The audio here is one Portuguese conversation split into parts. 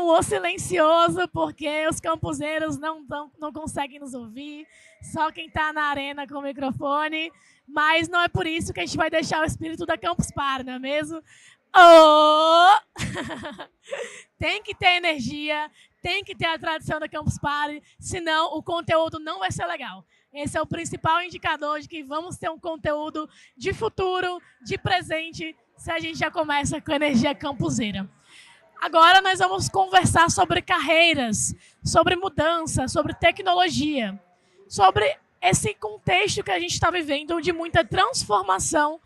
um "o" silencioso, porque os campuseiros não conseguem nos ouvir, só quem está na arena com o microfone, mas não é por isso que a gente vai deixar o espírito da Campus Party, não é mesmo? Oh! Tem que ter energia, tem que ter a tradição da Campus Party, senão o conteúdo não vai ser legal. Esse é o principal indicador de que vamos ter um conteúdo de futuro, de presente, se a gente já começa com energia campuseira. Agora nós vamos conversar sobre carreiras, sobre mudança, sobre tecnologia, sobre esse contexto que a gente está vivendo de muita transformação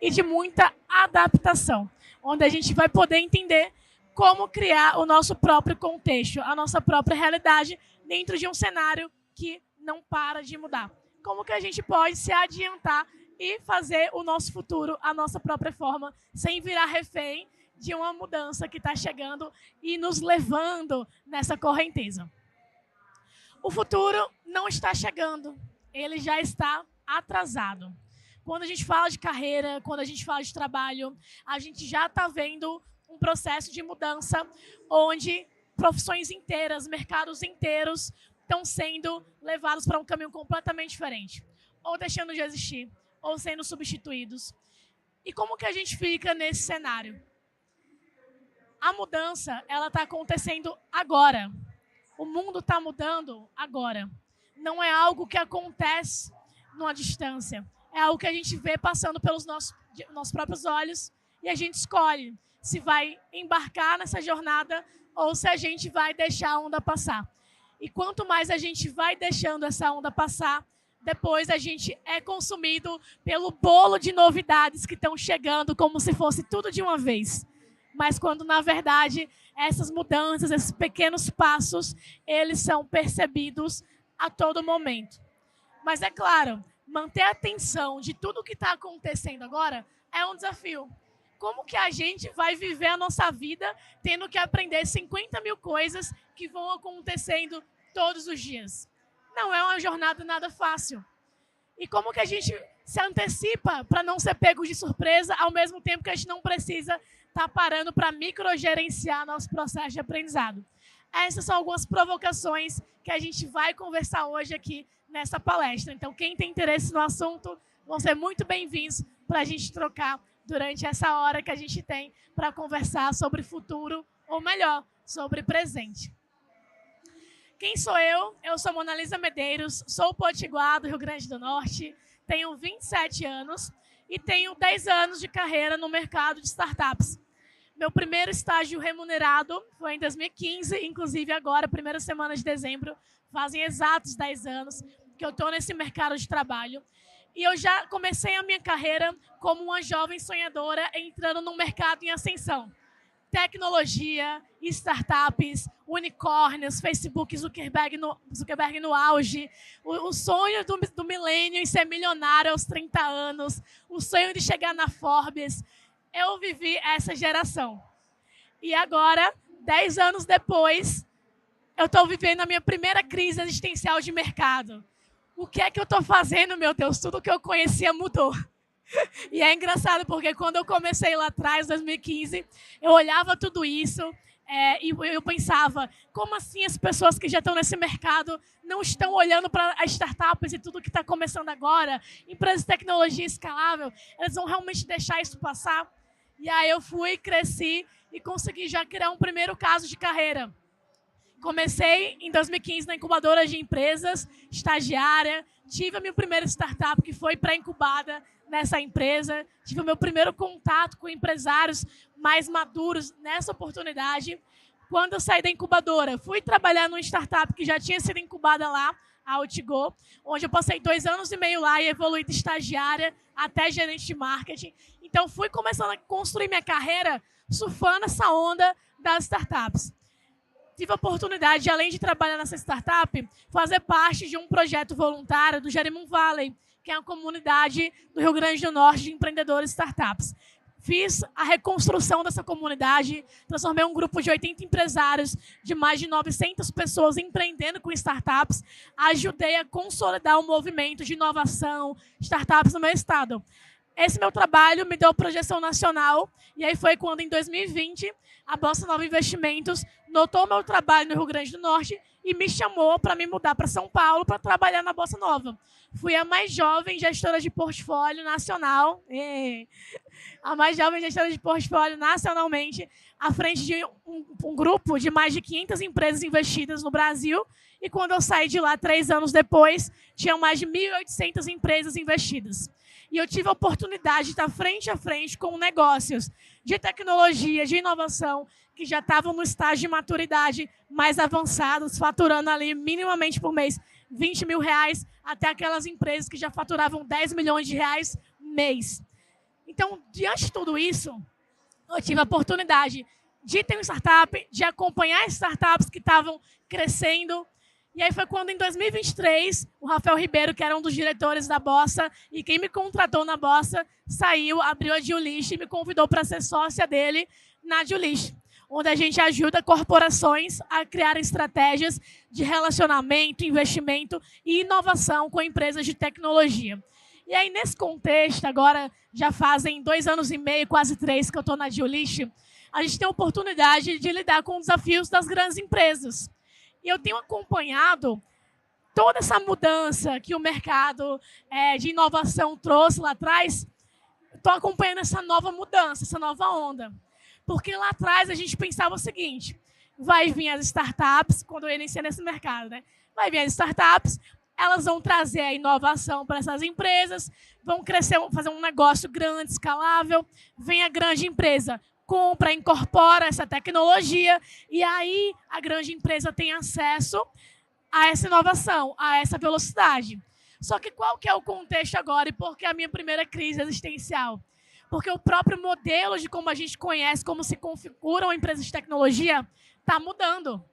e de muita adaptação, onde a gente vai poder entender como criar o nosso próprio contexto, a nossa própria realidade dentro de um cenário que não para de mudar. Como que a gente pode se adiantar e fazer o nosso futuro, a nossa própria forma, sem virar refém de uma mudança que está chegando e nos levando nessa correnteza. O futuro não está chegando, ele já está atrasado. Quando a gente fala de carreira, quando a gente fala de trabalho, a gente já está vendo um processo de mudança onde profissões inteiras, mercados inteiros estão sendo levados para um caminho completamente diferente, ou deixando de existir, ou sendo substituídos. E como que a gente fica nesse cenário? A mudança, ela está acontecendo agora. O mundo está mudando agora. Não é algo que acontece numa distância. É algo que a gente vê passando pelos nossos próprios olhos e a gente escolhe se vai embarcar nessa jornada ou se a gente vai deixar a onda passar. E quanto mais a gente vai deixando essa onda passar, depois a gente é consumido pelo bolo de novidades que estão chegando como se fosse tudo de uma vez. Mas quando, na verdade, essas mudanças, esses pequenos passos, eles são percebidos a todo momento. Mas, é claro, manter a atenção de tudo o que está acontecendo agora é um desafio. Como que a gente vai viver a nossa vida tendo que aprender 50 mil coisas que vão acontecendo todos os dias? Não é uma jornada nada fácil. E como que a gente se antecipa para não ser pego de surpresa, ao mesmo tempo que a gente não precisa estar parando para microgerenciar nosso processo de aprendizado? Essas são algumas provocações que a gente vai conversar hoje aqui nessa palestra. Então, quem tem interesse no assunto, vão ser muito bem-vindos para a gente trocar durante essa hora que a gente tem para conversar sobre futuro, ou melhor, sobre presente. Quem sou eu? Eu sou Monalisa Medeiros, sou potiguar do Rio Grande do Norte, tenho 27 anos e tenho 10 anos de carreira no mercado de startups. Meu primeiro estágio remunerado foi em 2015, inclusive agora, primeira semana de dezembro, fazem exatos 10 anos que eu estou nesse mercado de trabalho. E eu já comecei a minha carreira como uma jovem sonhadora, entrando num mercado em ascensão. Tecnologia, startups, unicórnios, Facebook, Zuckerberg no auge, o sonho do milênio em ser milionário aos 30 anos, o sonho de chegar na Forbes. Eu vivi essa geração. E agora, 10 anos depois, eu estou vivendo a minha primeira crise existencial de mercado. O que é que eu estou fazendo, meu Deus? Tudo que eu conhecia mudou. E é engraçado, porque quando eu comecei lá atrás, em 2015, eu olhava tudo isso e eu pensava, como assim as pessoas que já estão nesse mercado não estão olhando para as startups e tudo que está começando agora, empresas de tecnologia escalável, eles vão realmente deixar isso passar? E aí eu fui, cresci e consegui já criar um primeiro caso de carreira. Comecei em 2015 na incubadora de empresas, estagiária, tive a minha primeira startup que foi pré-incubada nessa empresa, tive o meu primeiro contato com empresários mais maduros nessa oportunidade. Quando eu saí da incubadora, fui trabalhar numa startup que já tinha sido incubada lá, a Outgo, onde eu passei 2 anos e meio lá e evoluí de estagiária até gerente de marketing. Então, fui começando a construir minha carreira surfando essa onda das startups. Tive a oportunidade de, além de trabalhar nessa startup, fazer parte de um projeto voluntário do Jerimum Valley, que é a comunidade do Rio Grande do Norte de empreendedores e startups. Fiz a reconstrução dessa comunidade, transformei um grupo de 80 empresários, de mais de 900 pessoas empreendendo com startups, ajudei a consolidar o movimento de inovação, startups no meu estado. esse meu trabalho me deu projeção nacional, e aí foi quando, em 2020, a Bossa Nova Investimentos notou meu trabalho no Rio Grande do Norte e me chamou para me mudar para São Paulo para trabalhar na Bossa Nova. Fui a mais jovem gestora de portfólio nacional, a mais jovem gestora de portfólio nacionalmente, à frente de um grupo de mais de 500 empresas investidas no Brasil. E quando eu saí de lá, 3 anos depois, tinha mais de 1.800 empresas investidas. E eu tive a oportunidade de estar frente a frente com negócios de tecnologia, de inovação, que já estavam no estágio de maturidade mais avançados, faturando ali minimamente por mês 20 mil reais, até aquelas empresas que já faturavam 10 milhões de reais mês. Então, diante de tudo isso, eu tive a oportunidade de ter uma startup, de acompanhar startups que estavam crescendo. E aí foi quando, em 2023, o Rafael Ribeiro, que era um dos diretores da Bossa e quem me contratou na Bossa, saiu, abriu a Julish e me convidou para ser sócia dele na Julish, onde a gente ajuda corporações a criar estratégias de relacionamento, investimento e inovação com empresas de tecnologia. E aí, nesse contexto, agora já fazem 2 anos e meio, quase 3, que eu estou na Julish, a gente tem a oportunidade de lidar com os desafios das grandes empresas. E eu tenho acompanhado toda essa mudança que o mercado de inovação trouxe lá atrás. Estou acompanhando essa nova mudança, essa nova onda. Porque lá atrás a gente pensava o seguinte: vai vir as startups, quando eu iniciei nesse mercado, né? Vai vir as startups, elas vão trazer a inovação para essas empresas, vão crescer, fazer um negócio grande, escalável, vem a grande empresa, compra, incorpora essa tecnologia, e aí a grande empresa tem acesso a essa inovação, a essa velocidade. Só que qual que é o contexto agora e por que a minha primeira crise existencial? Porque o próprio modelo de como a gente conhece, como se configura uma empresa de tecnologia, está mudando.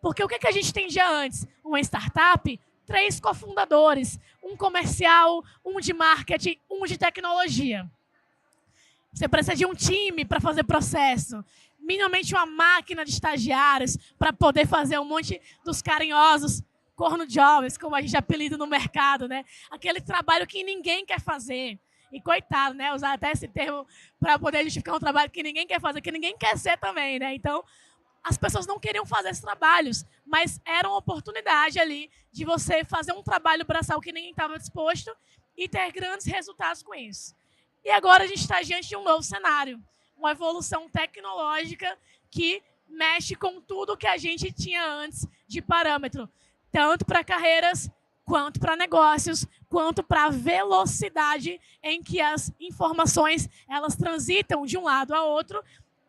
Porque o que a gente entendia antes? Uma startup, 3 cofundadores, um comercial, um de marketing, um de tecnologia. Você precisa de um time para fazer processo, minimamente uma máquina de estagiários para poder fazer um monte dos carinhosos corno jobs, como a gente apelida no mercado, né? Aquele trabalho que ninguém quer fazer. E coitado, né? Usar até esse termo para poder justificar um trabalho que ninguém quer fazer, que ninguém quer ser também, né? Então, as pessoas não queriam fazer esses trabalhos, mas era uma oportunidade ali de você fazer um trabalho braçal que ninguém estava disposto e ter grandes resultados com isso. E agora a gente está diante de um novo cenário, uma evolução tecnológica que mexe com tudo que a gente tinha antes de parâmetro, tanto para carreiras, quanto para negócios, quanto para a velocidade em que as informações elas transitam de um lado a outro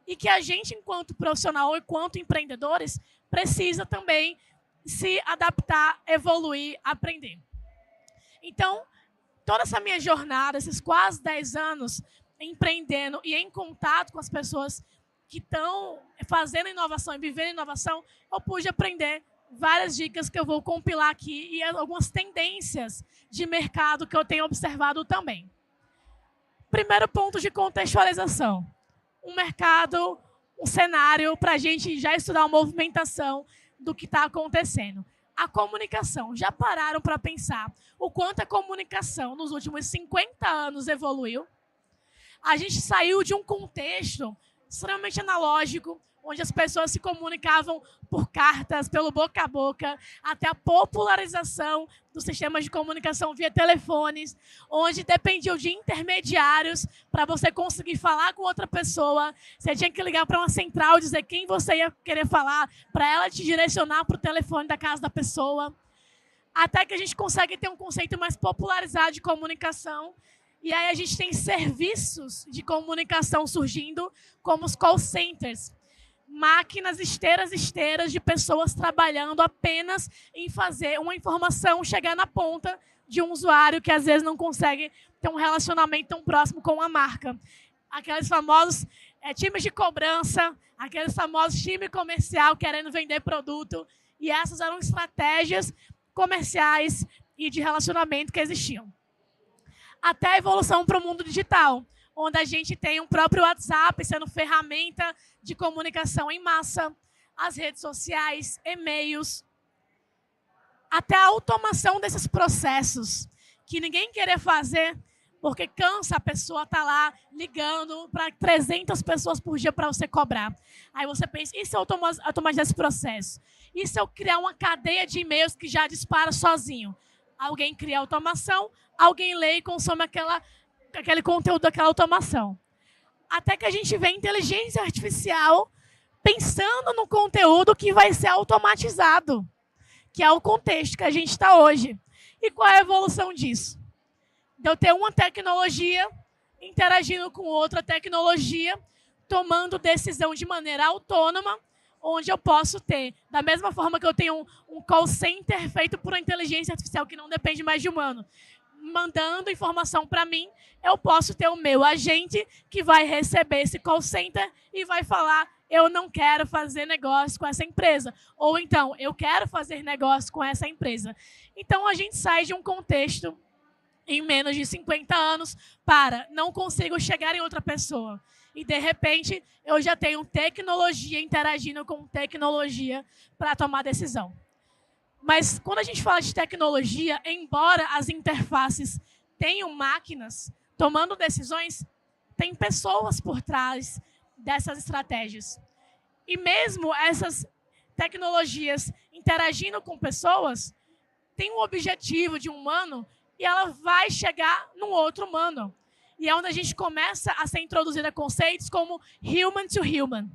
e que a gente, enquanto profissional ou enquanto empreendedores, precisa também se adaptar, evoluir, aprender. Então, toda essa minha jornada, esses quase 10 anos empreendendo e em contato com as pessoas que estão fazendo inovação e vivendo inovação, eu pude aprender várias dicas que eu vou compilar aqui e algumas tendências de mercado que eu tenho observado também. Primeiro ponto de contextualização. Um mercado, um cenário para a gente já estudar uma movimentação do que está acontecendo. A comunicação. Já pararam para pensar o quanto a comunicação nos últimos 50 anos evoluiu? A gente saiu de um contexto extremamente analógico, onde as pessoas se comunicavam por cartas, pelo boca a boca, até a popularização dos sistemas de comunicação via telefones, onde dependiam de intermediários para você conseguir falar com outra pessoa. Você tinha que ligar para uma central, dizer quem você ia querer falar, para ela te direcionar para o telefone da casa da pessoa. Até que a gente consegue ter um conceito mais popularizado de comunicação. E aí a gente tem serviços de comunicação surgindo, como os call centers. Máquinas esteiras de pessoas trabalhando apenas em fazer uma informação chegar na ponta de um usuário que às vezes não consegue ter um relacionamento tão próximo com a marca. Aqueles famosos times de cobrança, aqueles famosos time comercial querendo vender produto. E essas eram estratégias comerciais e de relacionamento que existiam. Até a evolução para o mundo digital, onde a gente tem um próprio WhatsApp sendo ferramenta de comunicação em massa, as redes sociais, e-mails, até a automação desses processos que ninguém queria fazer, Porque cansa a pessoa estar lá ligando para 300 pessoas por dia para você cobrar. Aí você pensa, e se eu automatizar esse processo? E se eu criar uma cadeia de e-mails que já dispara sozinho? Alguém cria automação, alguém lê e consome aquele conteúdo daquela automação. Até que a gente vê inteligência artificial pensando no conteúdo que vai ser automatizado, que é o contexto que a gente está hoje. E qual é a evolução disso? De eu ter uma tecnologia interagindo com outra tecnologia, tomando decisão de maneira autônoma, onde eu posso ter, da mesma forma que eu tenho um call center feito por uma inteligência artificial que não depende mais de humano, mandando informação para mim, eu posso ter o meu agente que vai receber esse call center e vai falar, eu não quero fazer negócio com essa empresa. Ou então, eu quero fazer negócio com essa empresa. Então, a gente sai de um contexto em menos de 50 anos para não consigo chegar em outra pessoa. E, de repente, eu já tenho tecnologia interagindo com tecnologia para tomar decisão. Mas, quando a gente fala de tecnologia, embora as interfaces tenham máquinas tomando decisões, tem pessoas por trás dessas estratégias. E mesmo essas tecnologias interagindo com pessoas, tem um objetivo de um humano e ela vai chegar num outro humano. E é onde a gente começa a ser introduzida a conceitos como human to human.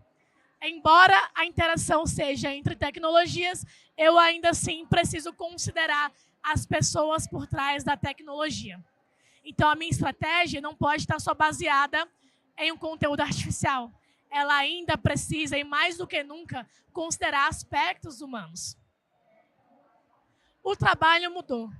Embora a interação seja entre tecnologias, eu ainda assim preciso considerar as pessoas por trás da tecnologia. Então, a minha estratégia não pode estar só baseada em um conteúdo artificial. Ela ainda precisa, e mais do que nunca, considerar aspectos humanos. O trabalho mudou.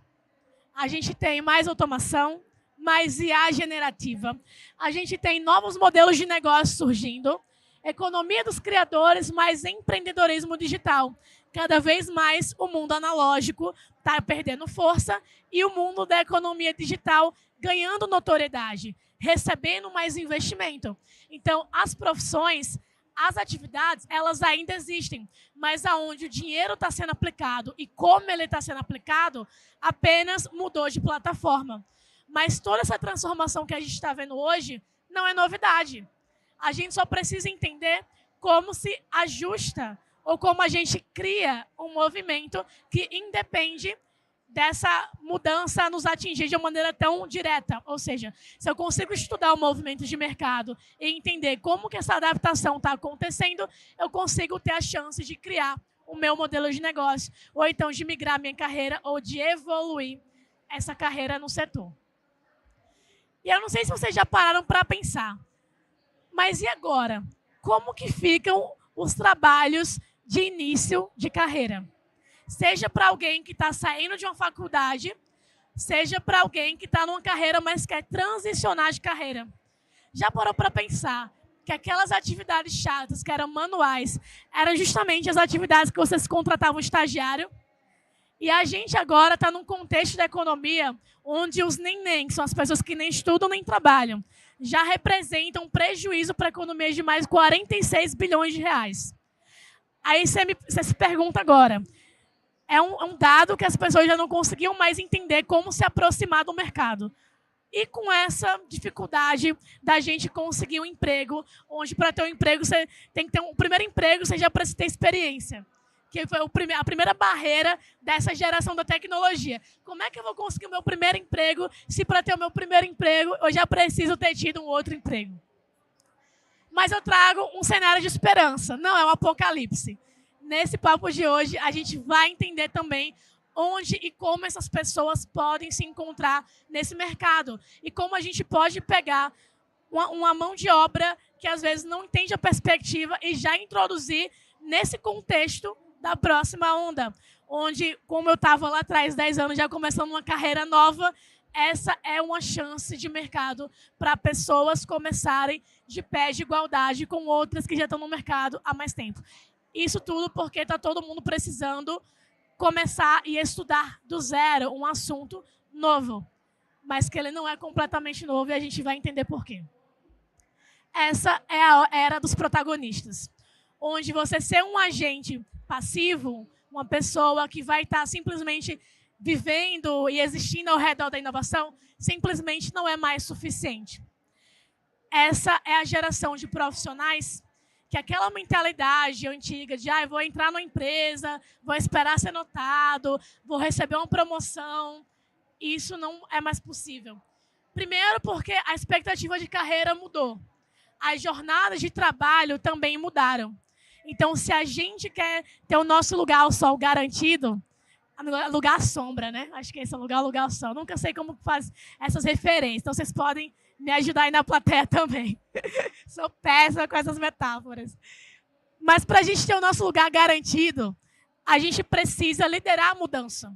A gente tem mais automação, mais IA generativa. A gente tem novos modelos de negócio surgindo. Economia dos criadores, mais empreendedorismo digital. Cada vez mais o mundo analógico está perdendo força e o mundo da economia digital ganhando notoriedade, recebendo mais investimento. Então, as profissões, as atividades, elas ainda existem, mas aonde o dinheiro está sendo aplicado e como ele está sendo aplicado, apenas mudou de plataforma. Mas toda essa transformação que a gente está vendo hoje não é novidade. A gente só precisa entender como se ajusta ou como a gente cria um movimento que independe dessa mudança nos atingir de uma maneira tão direta. Ou seja, se eu consigo estudar o movimento de mercado e entender como que essa adaptação está acontecendo, eu consigo ter a chance de criar o meu modelo de negócio, ou então de migrar minha carreira, ou de evoluir essa carreira no setor. E eu não sei se vocês já pararam para pensar, mas e agora? Como que ficam os trabalhos de início de carreira? Seja para alguém que está saindo de uma faculdade, seja para alguém que está numa carreira, mas quer transicionar de carreira. Já parou para pensar que aquelas atividades chatas, que eram manuais, eram justamente as atividades que vocês contratavam estagiário? E a gente agora está num contexto da economia onde os nem, que são as pessoas que nem estudam nem trabalham, já representam um prejuízo para a economia de mais de 46 bilhões de reais. Aí você se pergunta agora, é um dado que as pessoas já não conseguiam mais entender como se aproximar do mercado. E com essa dificuldade da gente conseguir um emprego, onde para ter um emprego você tem que ter um primeiro emprego, você já precisa ter experiência, que foi a primeira barreira dessa geração da tecnologia. Como é que eu vou conseguir o meu primeiro emprego se para ter o meu primeiro emprego eu já preciso ter tido um outro emprego? Mas eu trago um cenário de esperança, não é um apocalipse. Nesse papo de hoje, a gente vai entender também onde e como essas pessoas podem se encontrar nesse mercado e como a gente pode pegar uma mão de obra que às vezes não entende a perspectiva e já introduzir nesse contexto da próxima onda, onde, como eu estava lá atrás, 10 anos, já começando uma carreira nova, essa é uma chance de mercado para pessoas começarem de pé de igualdade com outras que já estão no mercado há mais tempo. Isso tudo porque está todo mundo precisando começar e estudar do zero um assunto novo, mas que ele não é completamente novo e a gente vai entender por quê. Essa é a era dos protagonistas, onde você ser um agente passivo, uma pessoa que vai estar simplesmente vivendo e existindo ao redor da inovação simplesmente não é mais suficiente. Essa é a geração de profissionais que aquela mentalidade antiga de eu vou entrar numa empresa, vou esperar ser notado, vou receber uma promoção, isso não é mais possível. Primeiro porque a expectativa de carreira mudou. As jornadas de trabalho também mudaram. Então, se a gente quer ter o nosso lugar ao sol garantido, lugar à sombra, né? Acho que esse é o lugar ao sol. Nunca sei como faz essas referências. Então, vocês podem me ajudar aí na plateia também. Sou péssima com essas metáforas. Mas, para a gente ter o nosso lugar garantido, a gente precisa liderar a mudança.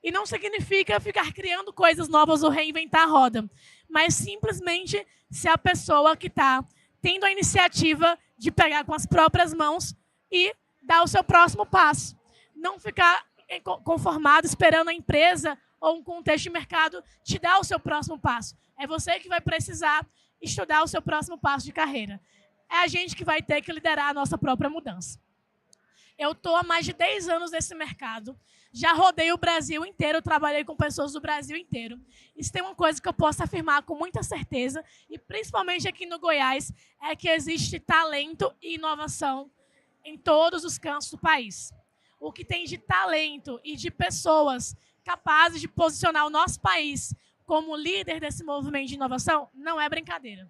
E não significa ficar criando coisas novas ou reinventar a roda, mas simplesmente ser a pessoa que está tendo a iniciativa de pegar com as próprias mãos e dar o seu próximo passo. Não ficar conformado esperando a empresa ou um contexto de mercado te dar o seu próximo passo. É você que vai precisar estudar o seu próximo passo de carreira. É a gente que vai ter que liderar a nossa própria mudança. Eu estou há mais de 10 anos nesse mercado. Já rodei o Brasil inteiro, trabalhei com pessoas do Brasil inteiro. Isso tem uma coisa que eu posso afirmar com muita certeza, e principalmente aqui no Goiás, é que existe talento e inovação em todos os cantos do país. O que tem de talento e de pessoas capazes de posicionar o nosso país como líder desse movimento de inovação não é brincadeira.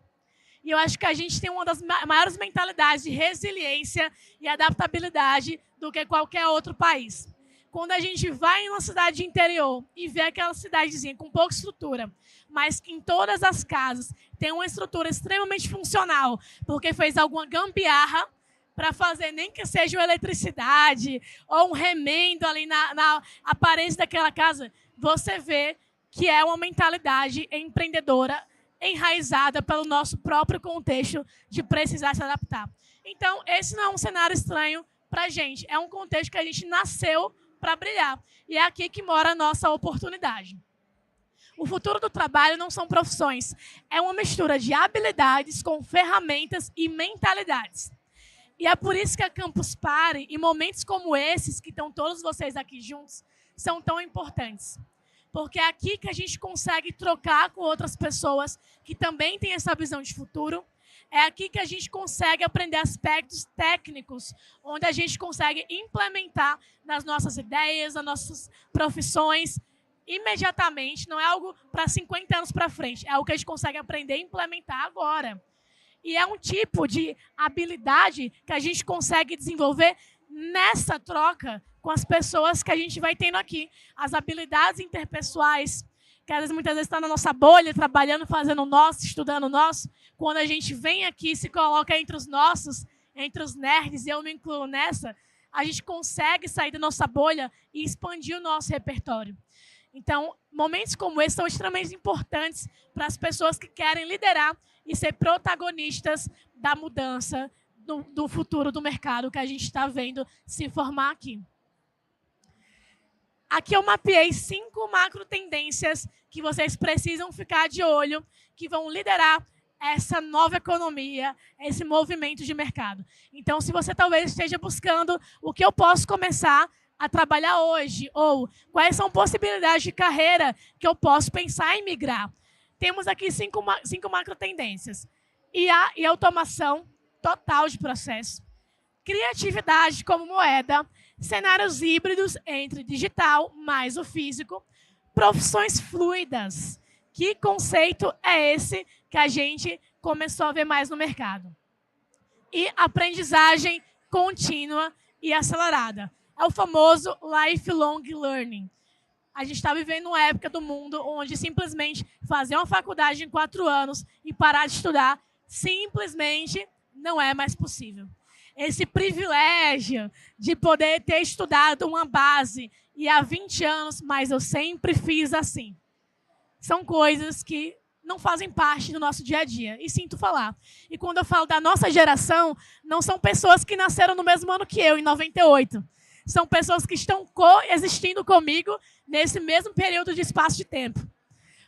E eu acho que a gente tem uma das maiores mentalidades de resiliência e adaptabilidade do que qualquer outro país. Quando a gente vai em uma cidade de interior e vê aquela cidadezinha com pouca estrutura, mas que em todas as casas tem uma estrutura extremamente funcional, porque fez alguma gambiarra para fazer nem que seja uma eletricidade ou um remendo ali na aparência daquela casa, você vê que é uma mentalidade empreendedora enraizada pelo nosso próprio contexto de precisar se adaptar. Então, esse não é um cenário estranho para a gente, é um contexto que a gente nasceu para brilhar. E é aqui que mora a nossa oportunidade. O futuro do trabalho não são profissões, é uma mistura de habilidades com ferramentas e mentalidades. E é por isso que a Campus Party e momentos como esses, que estão todos vocês aqui juntos, são tão importantes. Porque é aqui que a gente consegue trocar com outras pessoas que também têm essa visão de futuro. É aqui que a gente consegue aprender aspectos técnicos, onde a gente consegue implementar nas nossas ideias, nas nossas profissões, imediatamente. Não é algo para 50 anos para frente, é algo que a gente consegue aprender e implementar agora. E é um tipo de habilidade que a gente consegue desenvolver nessa troca com as pessoas que a gente vai tendo aqui. As habilidades interpessoais, que às vezes, muitas vezes está na nossa bolha, trabalhando, fazendo o nosso, estudando o nosso. Quando a gente vem aqui e se coloca entre os nossos, entre os nerds, e eu me incluo nessa, a gente consegue sair da nossa bolha e expandir o nosso repertório. Então, momentos como esse são extremamente importantes para as pessoas que querem liderar e ser protagonistas da mudança do futuro do mercado que a gente está vendo se formar aqui. Aqui eu mapeei 5 macro tendências que vocês precisam ficar de olho, que vão liderar essa nova economia, esse movimento de mercado. Então, se você talvez esteja buscando o que eu posso começar a trabalhar hoje, ou quais são possibilidades de carreira que eu posso pensar em migrar, temos aqui 5 macro tendências. IA e automação total de processo, criatividade como moeda, cenários híbridos entre digital mais o físico, profissões fluidas. Que conceito é esse que a gente começou a ver mais no mercado? E aprendizagem contínua e acelerada. É o famoso lifelong learning. A gente está vivendo uma época do mundo onde simplesmente fazer uma faculdade em 4 anos e parar de estudar simplesmente não é mais possível. Esse privilégio de poder ter estudado uma base e há 20 anos, mas eu sempre fiz assim. São coisas que não fazem parte do nosso dia a dia, e sinto falar. E quando eu falo da nossa geração, não são pessoas que nasceram no mesmo ano que eu, em 98. São pessoas que estão coexistindo comigo nesse mesmo período de espaço de tempo.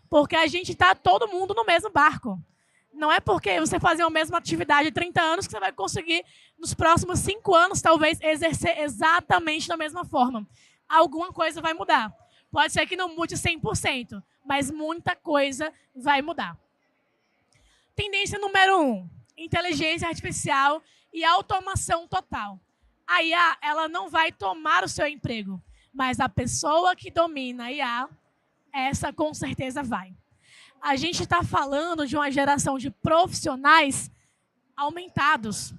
Porque a gente está todo mundo no mesmo barco. Não é porque você fazer a mesma atividade de 30 anos que você vai conseguir, nos próximos 5 anos, talvez, exercer exatamente da mesma forma. Alguma coisa vai mudar. Pode ser que não mude 100%, mas muita coisa vai mudar. Tendência número 1, inteligência artificial e automação total. A IA, ela não vai tomar o seu emprego, mas a pessoa que domina a IA, essa com certeza vai. A gente está falando de uma geração de profissionais aumentados,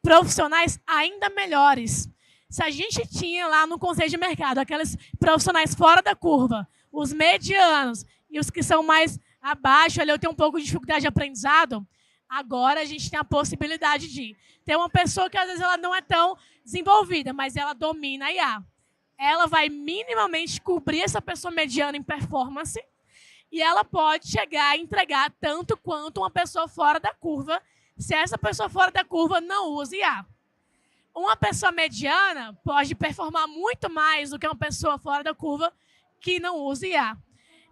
profissionais ainda melhores. Se a gente tinha lá no Conselho de Mercado aqueles profissionais fora da curva, os medianos e os que são mais abaixo, ali eu tenho um pouco de dificuldade de aprendizado, agora a gente tem a possibilidade de ter uma pessoa que às vezes ela não é tão desenvolvida, mas ela domina a IA. Ela vai minimamente cobrir essa pessoa mediana em performance e ela pode chegar a entregar tanto quanto uma pessoa fora da curva, se essa pessoa fora da curva não usa IA. Uma pessoa mediana pode performar muito mais do que uma pessoa fora da curva que não usa IA.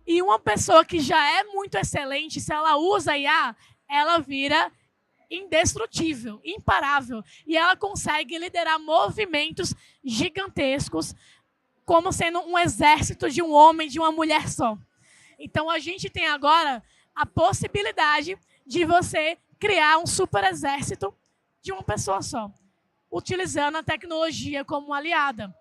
E uma pessoa que já é muito excelente, se ela usa IA, ela vira indestrutível, imparável. E ela consegue liderar movimentos gigantescos, como sendo um exército de um homem, de uma mulher só. Então, a gente tem agora a possibilidade de você criar um super exército de uma pessoa só, utilizando a tecnologia como aliada,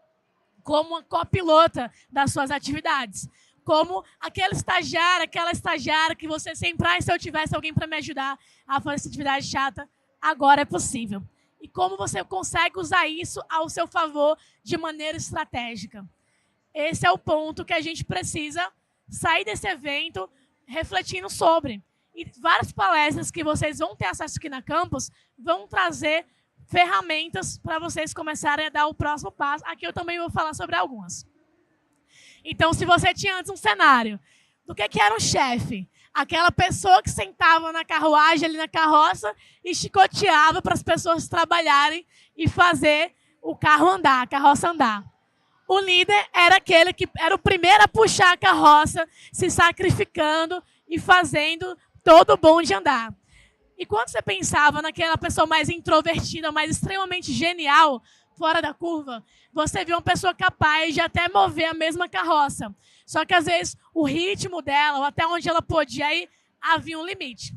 como uma copilota das suas atividades, como aquela estagiária que você sempre, se eu tivesse alguém para me ajudar a fazer essa atividade chata, agora é possível. E como você consegue usar isso ao seu favor de maneira estratégica. Esse é o ponto que a gente precisa sair desse evento refletindo sobre. E várias palestras que vocês vão ter acesso aqui na Campus vão trazer ferramentas para vocês começarem a dar o próximo passo. Aqui eu também vou falar sobre algumas. Então, se você tinha antes um cenário do que era um chefe, aquela pessoa que sentava na carruagem, ali na carroça, e chicoteava para as pessoas trabalharem e fazer o carro andar, a carroça andar. O líder era aquele que era o primeiro a puxar a carroça, se sacrificando e fazendo todo o bom de andar. E quando você pensava naquela pessoa mais introvertida, mais extremamente genial, fora da curva, você viu uma pessoa capaz de até mover a mesma carroça. Só que, às vezes, o ritmo dela, ou até onde ela podia ir, havia um limite.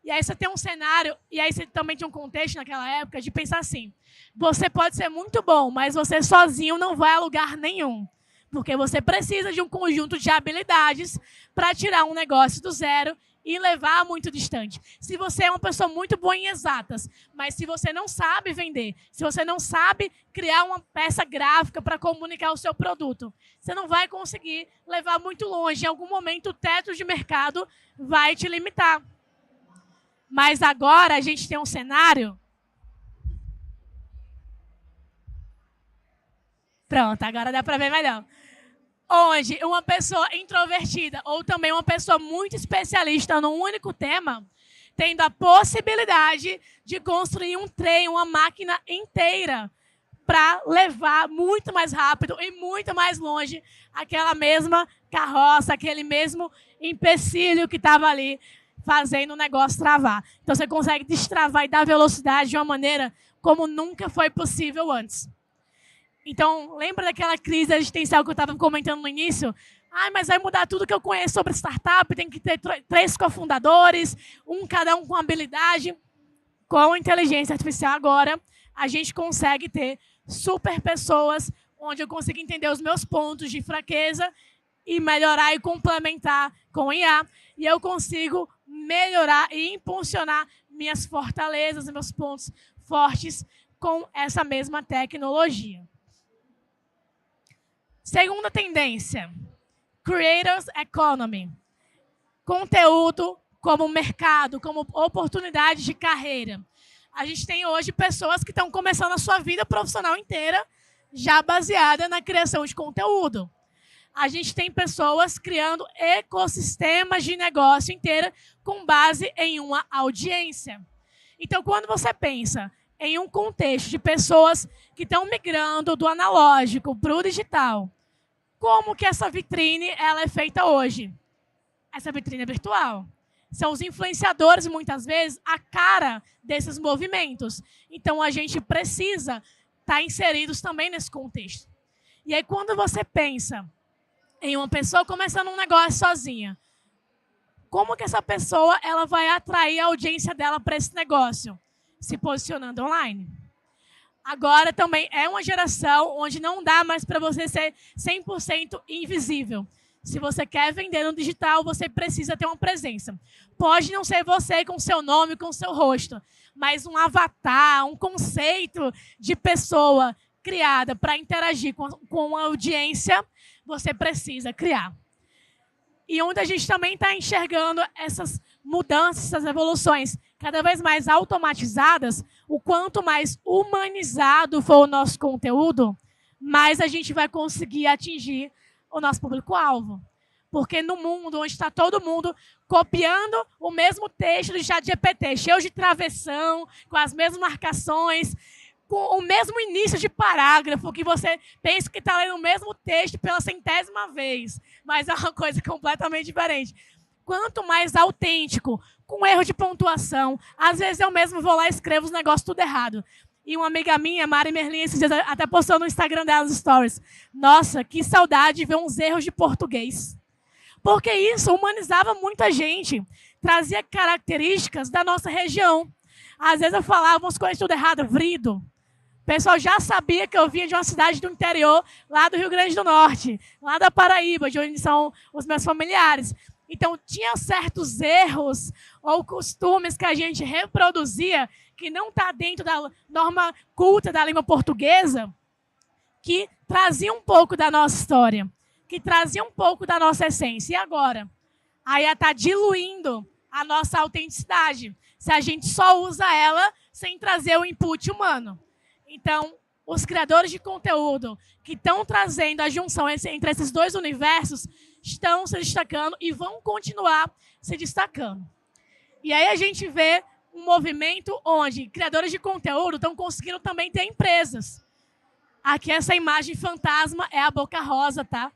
E aí você tem um cenário, e aí você também tinha um contexto naquela época de pensar assim, você pode ser muito bom, mas você sozinho não vai a lugar nenhum. Porque você precisa de um conjunto de habilidades para tirar um negócio do zero e levar muito distante. Se você é uma pessoa muito boa em exatas, mas se você não sabe vender, se você não sabe criar uma peça gráfica para comunicar o seu produto, você não vai conseguir levar muito longe. Em algum momento, o teto de mercado vai te limitar. Mas agora a gente tem um cenário... Pronto, agora dá para ver melhor. Onde uma pessoa introvertida ou também uma pessoa muito especialista num único tema, tendo a possibilidade de construir um trem, uma máquina inteira para levar muito mais rápido e muito mais longe aquela mesma carroça, aquele mesmo empecilho que estava ali fazendo o negócio travar. Então, você consegue destravar e dar velocidade de uma maneira como nunca foi possível antes. Então, lembra daquela crise existencial que eu estava comentando no início? Mas vai mudar tudo que eu conheço sobre startup, tem que ter 3 cofundadores, cada um com habilidade. Com a inteligência artificial agora, a gente consegue ter super pessoas onde eu consigo entender os meus pontos de fraqueza e melhorar e complementar com IA. E eu consigo melhorar e impulsionar minhas fortalezas, meus pontos fortes com essa mesma tecnologia. Segunda tendência, Creators Economy. Conteúdo como mercado, como oportunidade de carreira. A gente tem hoje pessoas que estão começando a sua vida profissional inteira já baseada na criação de conteúdo. A gente tem pessoas criando ecossistemas de negócio inteira com base em uma audiência. Então, quando você pensa em um contexto de pessoas que estão migrando do analógico para o digital, como que essa vitrine ela é feita hoje? Essa vitrine é virtual. São os influenciadores, muitas vezes, a cara desses movimentos. Então, a gente precisa estar inseridos também nesse contexto. E aí, quando você pensa em uma pessoa começando um negócio sozinha. Como que essa pessoa ela vai atrair a audiência dela para esse negócio? Se posicionando online. Agora também é uma geração onde não dá mais para você ser 100% invisível. Se você quer vender no digital, você precisa ter uma presença. Pode não ser você com seu nome, com seu rosto, mas um avatar, um conceito de pessoa criada para interagir com a audiência, você precisa criar. E onde a gente também está enxergando essas mudanças, essas evoluções cada vez mais automatizadas, o quanto mais humanizado for o nosso conteúdo, mais a gente vai conseguir atingir o nosso público-alvo. Porque no mundo onde está todo mundo copiando o mesmo texto do ChatGPT, cheio de travessão, com as mesmas marcações, com o mesmo início de parágrafo, que você pensa que está lendo o mesmo texto pela 100ª vez, mas é uma coisa completamente diferente. Quanto mais autêntico, com erro de pontuação, às vezes eu mesmo vou lá e escrevo os negócios tudo errado. E uma amiga minha, Mari Merlin, esses dias até postou no Instagram dela os stories. Nossa, que saudade de ver uns erros de português. Porque isso humanizava muita gente, trazia características da nossa região. Às vezes eu falava umas coisas tudo errado, vrido. O pessoal já sabia que eu vinha de uma cidade do interior, lá do Rio Grande do Norte, lá da Paraíba, de onde são os meus familiares. Então, tinha certos erros ou costumes que a gente reproduzia que não está dentro da norma culta da língua portuguesa, que trazia um pouco da nossa história, que trazia um pouco da nossa essência. E agora? Aí está diluindo a nossa autenticidade, se a gente só usa ela sem trazer o input humano. Então, os criadores de conteúdo que estão trazendo a junção entre esses dois universos estão se destacando e vão continuar se destacando. E aí a gente vê um movimento onde criadores de conteúdo estão conseguindo também ter empresas. Aqui essa imagem fantasma é a Boca Rosa, tá?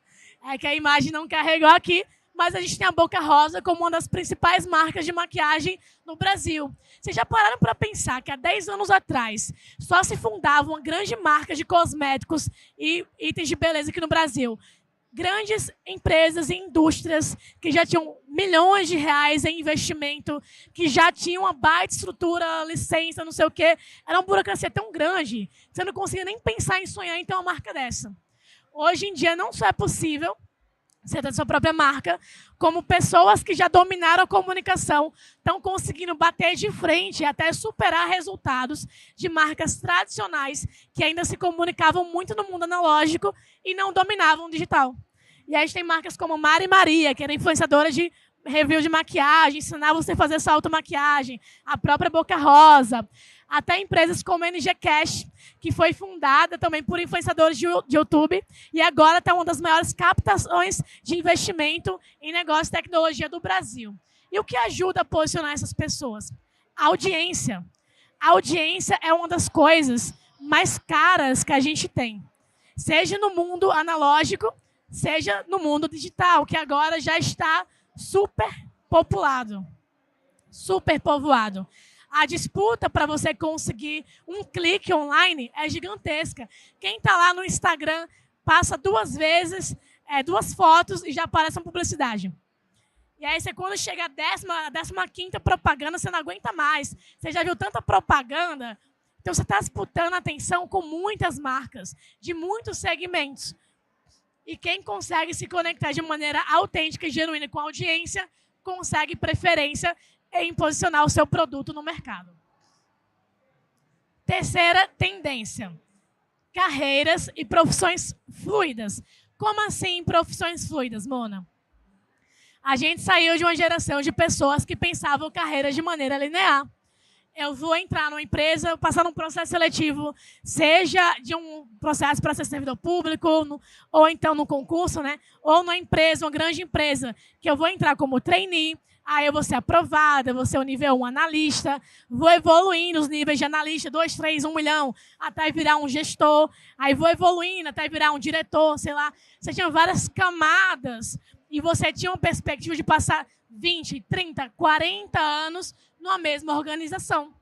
É que a imagem não carregou aqui, mas a gente tem a Boca Rosa como uma das principais marcas de maquiagem no Brasil. Vocês já pararam para pensar que há 10 anos atrás só se fundava uma grande marca de cosméticos e itens de beleza aqui no Brasil? Grandes empresas e indústrias que já tinham milhões de reais em investimento, que já tinham uma baita estrutura, licença, não sei o quê. Era uma burocracia tão grande, você não conseguia nem pensar em sonhar em ter uma marca dessa. Hoje em dia não só é possível você ter sua própria marca, como pessoas que já dominaram a comunicação estão conseguindo bater de frente e até superar resultados de marcas tradicionais que ainda se comunicavam muito no mundo analógico e não dominavam o digital. E aí a gente tem marcas como Mari Maria, que era influenciadora de review de maquiagem, ensinava você a fazer sua automaquiagem, a própria Boca Rosa, até empresas como a NG Cash, que foi fundada também por influenciadores de YouTube e agora está uma das maiores captações de investimento em negócio e tecnologia do Brasil. E o que ajuda a posicionar essas pessoas? A audiência. A audiência é uma das coisas mais caras que a gente tem, seja no mundo analógico, seja no mundo digital, que agora já está super populado, super povoado. A disputa para você conseguir um clique online é gigantesca. Quem está lá no Instagram passa 2 vezes, 2 fotos e já aparece uma publicidade. E aí, quando chega a 15ª propaganda, você não aguenta mais. Você já viu tanta propaganda? Então, você está disputando atenção com muitas marcas, de muitos segmentos. E quem consegue se conectar de maneira autêntica e genuína com a audiência, consegue preferência em posicionar o seu produto no mercado. Terceira tendência: carreiras e profissões fluidas. Como assim profissões fluidas, Mona? A gente saiu de uma geração de pessoas que pensavam carreiras de maneira linear. Eu vou entrar numa empresa, passar num processo seletivo, seja de um processo para ser servidor público, ou então no concurso, né? Ou numa empresa, uma grande empresa, que eu vou entrar como trainee, aí eu vou ser aprovada, vou ser o nível 1 analista, vou evoluindo os níveis de analista, 2, 3, 1 milhão, até virar um gestor, aí vou evoluindo até virar um diretor, sei lá. Você tinha várias camadas e você tinha uma perspectiva de passar 20, 30, 40 anos numa mesma organização.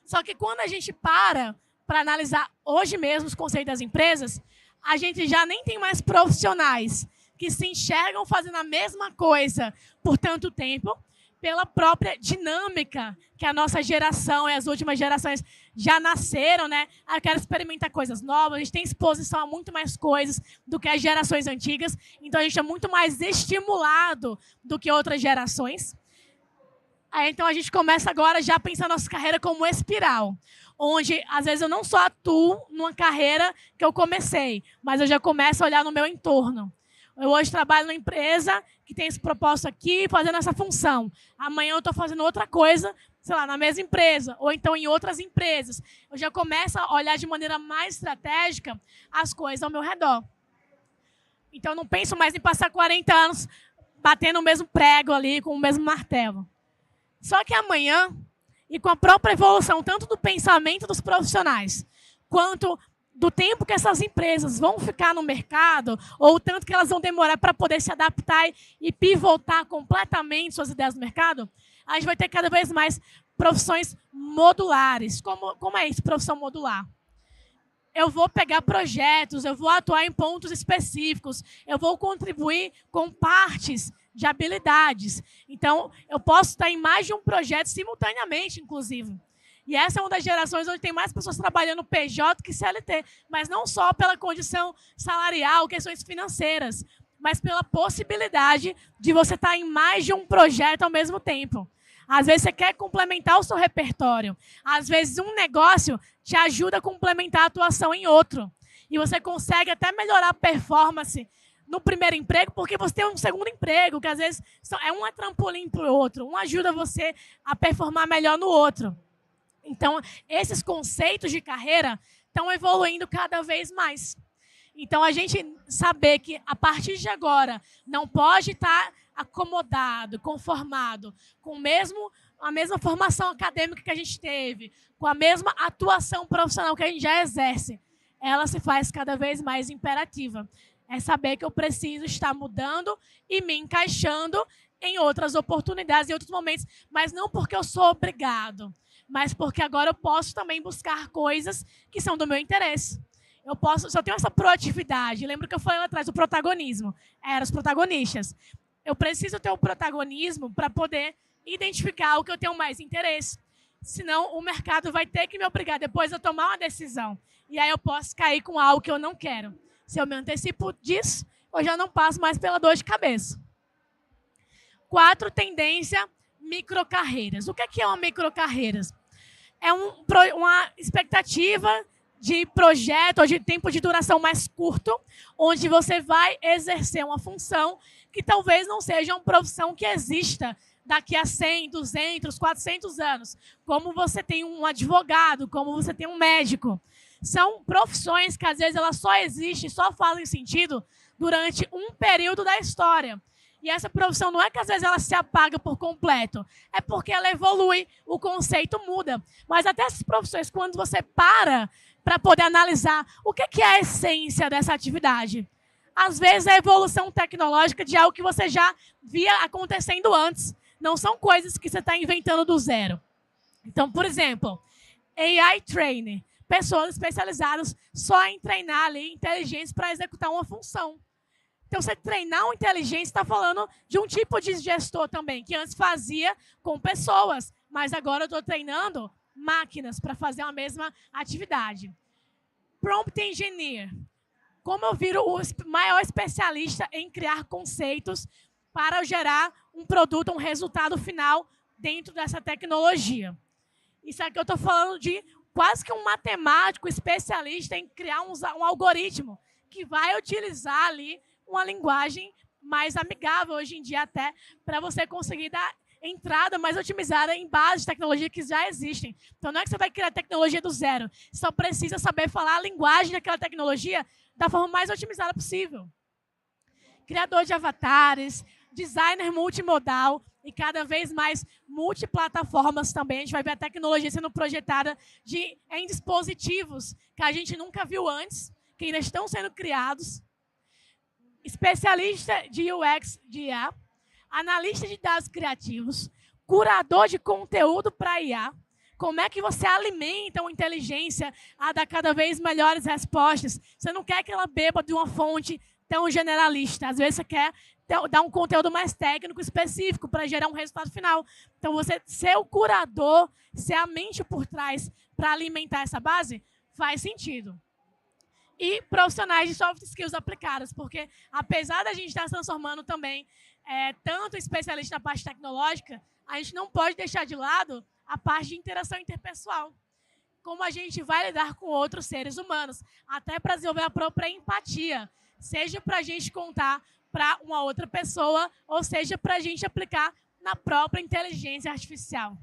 Só que quando a gente para analisar hoje mesmo os conceitos das empresas, a gente já nem tem mais profissionais que se enxergam fazendo a mesma coisa por tanto tempo, pela própria dinâmica que a nossa geração e as últimas gerações já nasceram, né? Eu quero experimentar coisas novas, a gente tem exposição a muito mais coisas do que as gerações antigas, então a gente é muito mais estimulado do que outras gerações. Aí, então a gente começa agora já a pensar a nossa carreira como espiral, onde às vezes eu não só atuo numa carreira que eu comecei, mas eu já começo a olhar no meu entorno. Eu hoje trabalho numa empresa que tem esse propósito aqui, fazendo essa função. Amanhã eu estou fazendo outra coisa, sei lá, na mesma empresa, ou então em outras empresas. Eu já começo a olhar de maneira mais estratégica as coisas ao meu redor. Então, eu não penso mais em passar 40 anos batendo o mesmo prego ali, com o mesmo martelo. Só que amanhã, e com a própria evolução, tanto do pensamento dos profissionais, quanto do tempo que essas empresas vão ficar no mercado, ou o tanto que elas vão demorar para poder se adaptar e pivotar completamente suas ideias no mercado, a gente vai ter cada vez mais profissões modulares. Como é isso, profissão modular? Eu vou pegar projetos, eu vou atuar em pontos específicos, eu vou contribuir com partes de habilidades. Então, eu posso estar em mais de um projeto simultaneamente, inclusive. E essa é uma das gerações onde tem mais pessoas trabalhando PJ que CLT, mas não só pela condição salarial, questões financeiras, mas pela possibilidade de você estar em mais de um projeto ao mesmo tempo. Às vezes você quer complementar o seu repertório. Às vezes um negócio te ajuda a complementar a atuação em outro. E você consegue até melhorar a performance no primeiro emprego, porque você tem um segundo emprego, que às vezes é um trampolim para o outro. Um ajuda você a performar melhor no outro. Então, esses conceitos de carreira estão evoluindo cada vez mais. Então, a gente saber que, a partir de agora, não pode estar acomodado, conformado, com a mesma formação acadêmica que a gente teve, com a mesma atuação profissional que a gente já exerce, ela se faz cada vez mais imperativa. É saber que eu preciso estar mudando e me encaixando em outras oportunidades, em outros momentos, mas não porque eu sou obrigado, mas porque agora eu posso também buscar coisas que são do meu interesse. Se eu tenho essa proatividade, lembra que eu falei lá atrás do protagonismo, eram os protagonistas. Eu preciso ter o protagonismo para poder identificar o que eu tenho mais interesse. Senão, o mercado vai ter que me obrigar depois a tomar uma decisão. E aí eu posso cair com algo que eu não quero. Se eu me antecipo disso, eu já não passo mais pela dor de cabeça. 4, tendência, microcarreiras. O que é uma microcarreira? É uma expectativa de projeto ou de tempo de duração mais curto, onde você vai exercer uma função que talvez não seja uma profissão que exista daqui a 100, 200, 400 anos. Como você tem um advogado, como você tem um médico. São profissões que, às vezes, elas só existem, só fazem sentido durante um período da história. E essa profissão não é que, às vezes, ela se apaga por completo. É porque ela evolui, o conceito muda. Mas até essas profissões, quando você para poder analisar o que é a essência dessa atividade, às vezes é a evolução tecnológica de algo que você já via acontecendo antes. Não são coisas que você está inventando do zero. Então, por exemplo, AI Trainer. Pessoas especializadas só em treinar ali inteligência para executar uma função. Então, você treinar uma inteligência está falando de um tipo de gestor também, que antes fazia com pessoas, mas agora eu estou treinando máquinas para fazer a mesma atividade. Prompt Engineer. Como eu viro o maior especialista em criar conceitos para gerar um produto, um resultado final dentro dessa tecnologia. Isso aqui eu estou falando de quase que um matemático especialista em criar um algoritmo que vai utilizar ali uma linguagem mais amigável hoje em dia até para você conseguir dar entrada mais otimizada em bases de tecnologia que já existem. Então, não é que você vai criar tecnologia do zero. Você só precisa saber falar a linguagem daquela tecnologia da forma mais otimizada possível. Criador de avatares, designer multimodal e cada vez mais multiplataformas também. A gente vai ver a tecnologia sendo projetada em dispositivos que a gente nunca viu antes, que ainda estão sendo criados. Especialista de UX de IA, analista de dados criativos, curador de conteúdo para IA. Como é que você alimenta uma inteligência a dar cada vez melhores respostas? Você não quer que ela beba de uma fonte tão generalista. Às vezes você quer dar um conteúdo mais técnico, específico, para gerar um resultado final. Então, você ser o curador, ser a mente por trás para alimentar essa base, faz sentido. E profissionais de soft skills aplicadas, porque apesar da gente estar se transformando também tanto especialista na parte tecnológica, a gente não pode deixar de lado a parte de interação interpessoal. Como a gente vai lidar com outros seres humanos, até para desenvolver a própria empatia, seja para a gente contar para uma outra pessoa, ou seja, para a gente aplicar na própria inteligência artificial.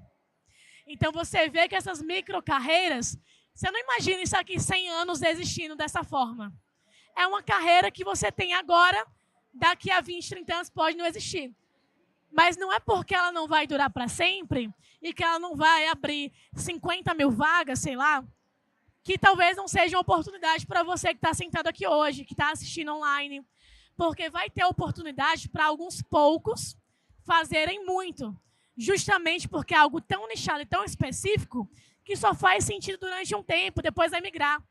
Então, você vê que essas microcarreiras, você não imagina isso aqui 100 anos existindo dessa forma. É uma carreira que você tem agora, daqui a 20, 30 anos pode não existir. Mas não é porque ela não vai durar para sempre e que ela não vai abrir 50 mil vagas, sei lá, que talvez não seja uma oportunidade para você que está sentado aqui hoje, que está assistindo online. Porque vai ter oportunidade para alguns poucos fazerem muito. Justamente porque é algo tão nichado e tão específico que só faz sentido durante um tempo, depois vai migrar.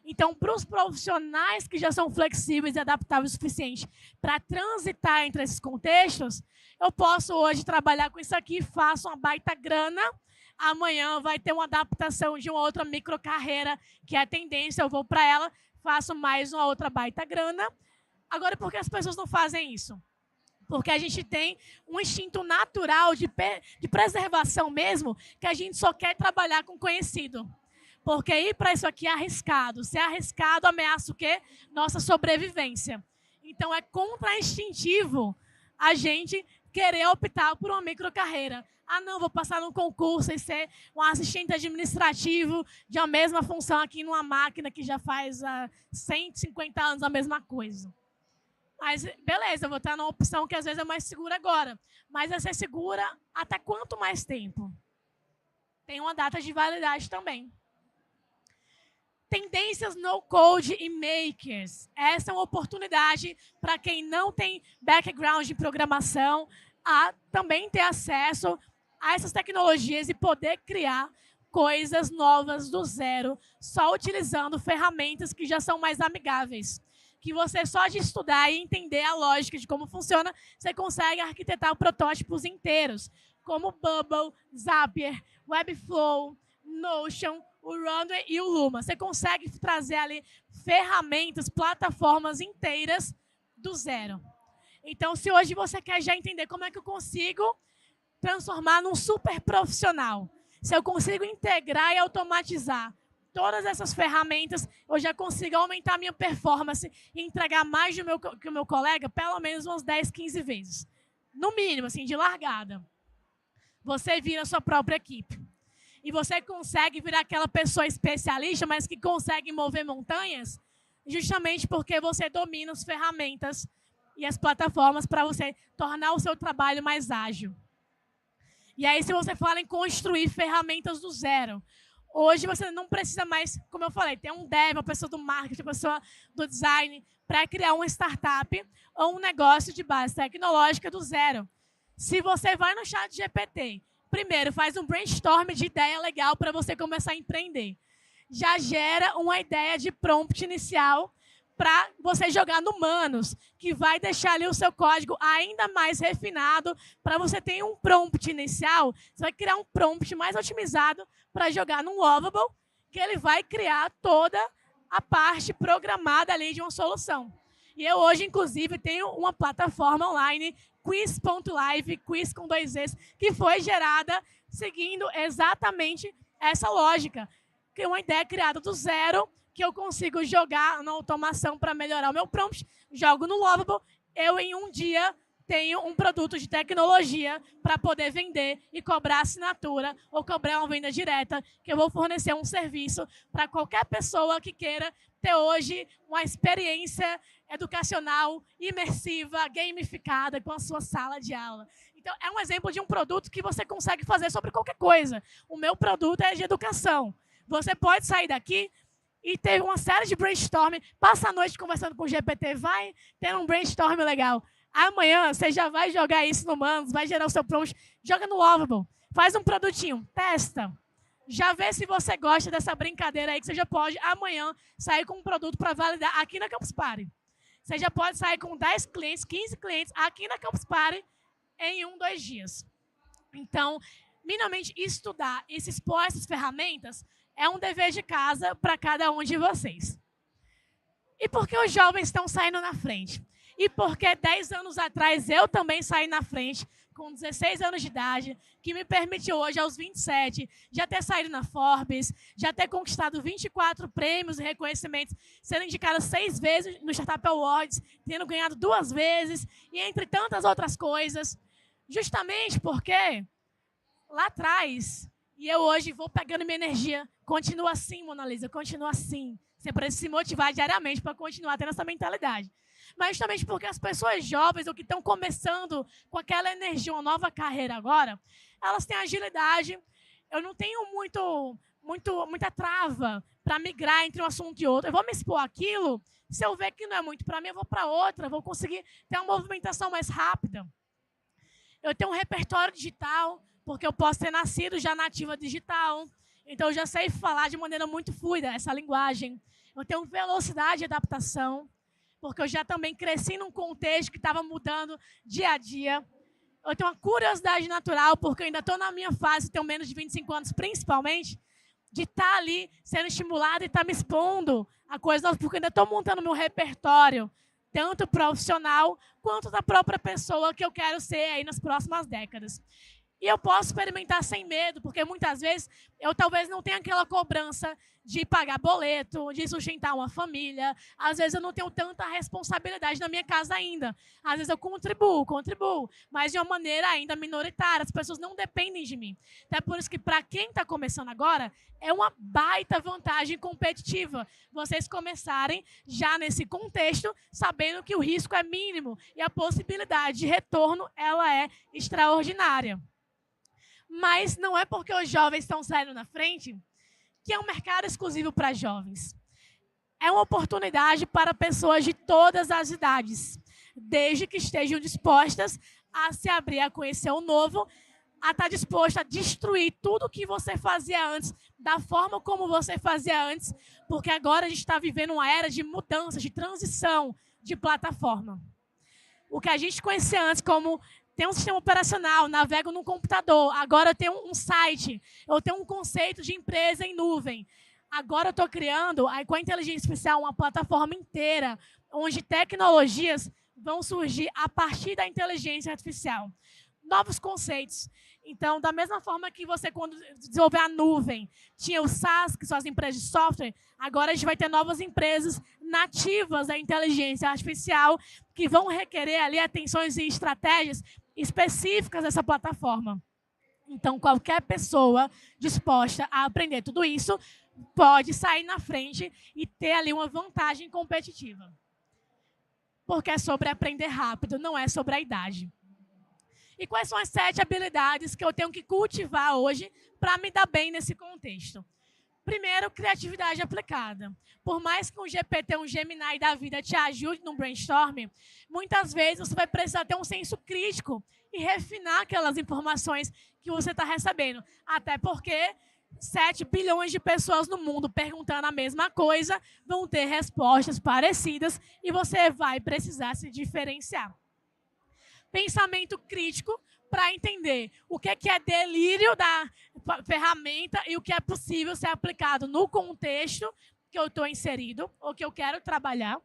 Então, para os profissionais que já são flexíveis e adaptáveis o suficiente para transitar entre esses contextos, eu posso hoje trabalhar com isso aqui, faço uma baita grana, amanhã vai ter uma adaptação de uma outra microcarreira, que é a tendência, eu vou para ela, faço mais uma outra baita grana. Agora, por que as pessoas não fazem isso? Porque a gente tem um instinto natural de preservação mesmo, que a gente só quer trabalhar com conhecido. Porque ir para isso aqui é arriscado. Se é arriscado, ameaça o quê? Nossa sobrevivência. Então, é contra-instintivo a gente querer optar por uma microcarreira. Ah, não, vou passar num concurso e ser um assistente administrativo de a mesma função aqui numa máquina que já faz 150 anos a mesma coisa. Mas, beleza, eu vou estar numa opção que às vezes é mais segura agora. Mas vai ser segura até quanto mais tempo? Tem uma data de validade também. Tendências no-code e makers. Essa é uma oportunidade para quem não tem background de programação a também ter acesso a essas tecnologias e poder criar coisas novas do zero, só utilizando ferramentas que já são mais amigáveis. Que você, só de estudar e entender a lógica de como funciona, você consegue arquitetar protótipos inteiros, como Bubble, Zapier, Webflow, Notion, o Runway e o Luma. Você consegue trazer ali ferramentas, plataformas inteiras do zero. Então, se hoje você quer já entender como é que eu consigo transformar num super profissional, se eu consigo integrar e automatizar todas essas ferramentas, eu já consigo aumentar a minha performance e entregar mais que o meu colega, pelo menos umas 10, 15 vezes. No mínimo, assim, de largada. Você vira a sua própria equipe. E você consegue virar aquela pessoa especialista, mas que consegue mover montanhas, justamente porque você domina as ferramentas e as plataformas para você tornar o seu trabalho mais ágil. E aí, se você fala em construir ferramentas do zero, hoje você não precisa mais, como eu falei, ter um dev, uma pessoa do marketing, uma pessoa do design, para criar uma startup ou um negócio de base tecnológica do zero. Se você vai no ChatGPT, primeiro faz um brainstorm de ideia legal para você começar a empreender. Já gera uma ideia de prompt inicial para você jogar no Manus, que vai deixar ali o seu código ainda mais refinado. Para você ter um prompt inicial, você vai criar um prompt mais otimizado para jogar num Lovable, que ele vai criar toda a parte programada ali de uma solução. E eu hoje, inclusive, tenho uma plataforma online, quiz.live, quiz com 2 Zs, que foi gerada seguindo exatamente essa lógica. Que é uma ideia criada do zero, que eu consigo jogar na automação para melhorar o meu prompt, jogo no Lovable, eu em um dia tenho um produto de tecnologia para poder vender e cobrar assinatura ou cobrar uma venda direta, que eu vou fornecer um serviço para qualquer pessoa que queira ter hoje uma experiência educacional, imersiva, gamificada com a sua sala de aula. Então, é um exemplo de um produto que você consegue fazer sobre qualquer coisa. O meu produto é de educação. Você pode sair daqui e ter uma série de brainstorming, passa a noite conversando com o GPT, vai ter um brainstorm legal. Amanhã você já vai jogar isso no Manus, vai gerar o seu prompt, joga no Lovable, faz um produtinho, testa. Já vê se você gosta dessa brincadeira aí, que você já pode amanhã sair com um produto para validar aqui na Campus Party. você já pode sair com 10 clientes, 15 clientes aqui na Campus Party em 1, 2 dias. Então, minimamente, estudar e se expor a essas ferramentas é um dever de casa para cada um de vocês. E por que os jovens estão saindo na frente? E porque 10 anos atrás eu também saí na frente, com 16 anos de idade, que me permitiu hoje, aos 27, já ter saído na Forbes, já ter conquistado 24 prêmios e reconhecimentos, sendo indicada 6 vezes no Startup Awards, tendo ganhado 2 vezes, e entre tantas outras coisas. Justamente porque lá atrás, e eu hoje vou pegando minha energia, continua assim, Mona Lisa, continua assim. Você precisa se motivar diariamente para continuar tendo essa mentalidade. Mas justamente porque as pessoas jovens, ou que estão começando com aquela energia, uma nova carreira agora, elas têm agilidade. Eu não tenho muita trava para migrar entre um assunto e outro. Eu vou me expor àquilo, se eu ver que não é muito para mim, eu vou para outra, vou conseguir ter uma movimentação mais rápida. Eu tenho um repertório digital, porque eu posso ter nascido já nativa digital. Então, eu já sei falar de maneira muito fluida essa linguagem. Eu tenho velocidade de adaptação, porque eu já também cresci num contexto que estava mudando dia a dia. Eu tenho uma curiosidade natural, porque eu ainda estou na minha fase, tenho menos de 25 anos, principalmente, de estar ali sendo estimulada e estar me expondo a coisas novas, porque eu ainda estou montando meu repertório, tanto profissional quanto da própria pessoa que eu quero ser aí nas próximas décadas. E eu posso experimentar sem medo, porque muitas vezes eu talvez não tenha aquela cobrança de pagar boleto, de sustentar uma família. Às vezes eu não tenho tanta responsabilidade na minha casa ainda. Às vezes eu contribuo, mas de uma maneira ainda minoritária. As pessoas não dependem de mim. Até por isso que, para quem está começando agora, é uma baita vantagem competitiva vocês começarem já nesse contexto, sabendo que o risco é mínimo e a possibilidade de retorno ela é extraordinária. Mas não é porque os jovens estão saindo na frente que é um mercado exclusivo para jovens. É uma oportunidade para pessoas de todas as idades, desde que estejam dispostas a se abrir a conhecer o novo, a estar disposta a destruir tudo o que você fazia antes, da forma como você fazia antes, porque agora a gente está vivendo uma era de mudança, de transição de plataforma. O que a gente conhecia antes como tem um sistema operacional, navego no computador, agora eu tenho um site, eu tenho um conceito de empresa em nuvem. Agora eu estou criando, com a inteligência artificial, uma plataforma inteira, onde tecnologias vão surgir a partir da inteligência artificial. Novos conceitos. Então, da mesma forma que você, quando desenvolver a nuvem, tinha o SaaS, que são as empresas de software, agora a gente vai ter novas empresas nativas da inteligência artificial que vão requerer ali atenções e estratégias específicas dessa plataforma. Então, qualquer pessoa disposta a aprender tudo isso pode sair na frente e ter ali uma vantagem competitiva. Porque é sobre aprender rápido, não é sobre a idade. E quais são as 7 habilidades que eu tenho que cultivar hoje para me dar bem nesse contexto? Primeiro, criatividade aplicada. Por mais que um GPT, um Gemini da vida te ajude no brainstorming, muitas vezes você vai precisar ter um senso crítico e refinar aquelas informações que você está recebendo. Até porque 7 bilhões de pessoas no mundo perguntando a mesma coisa vão ter respostas parecidas e você vai precisar se diferenciar. Pensamento crítico para entender o que é delírio da ferramenta e o que é possível ser aplicado no contexto que eu estou inserido ou que eu quero trabalhar.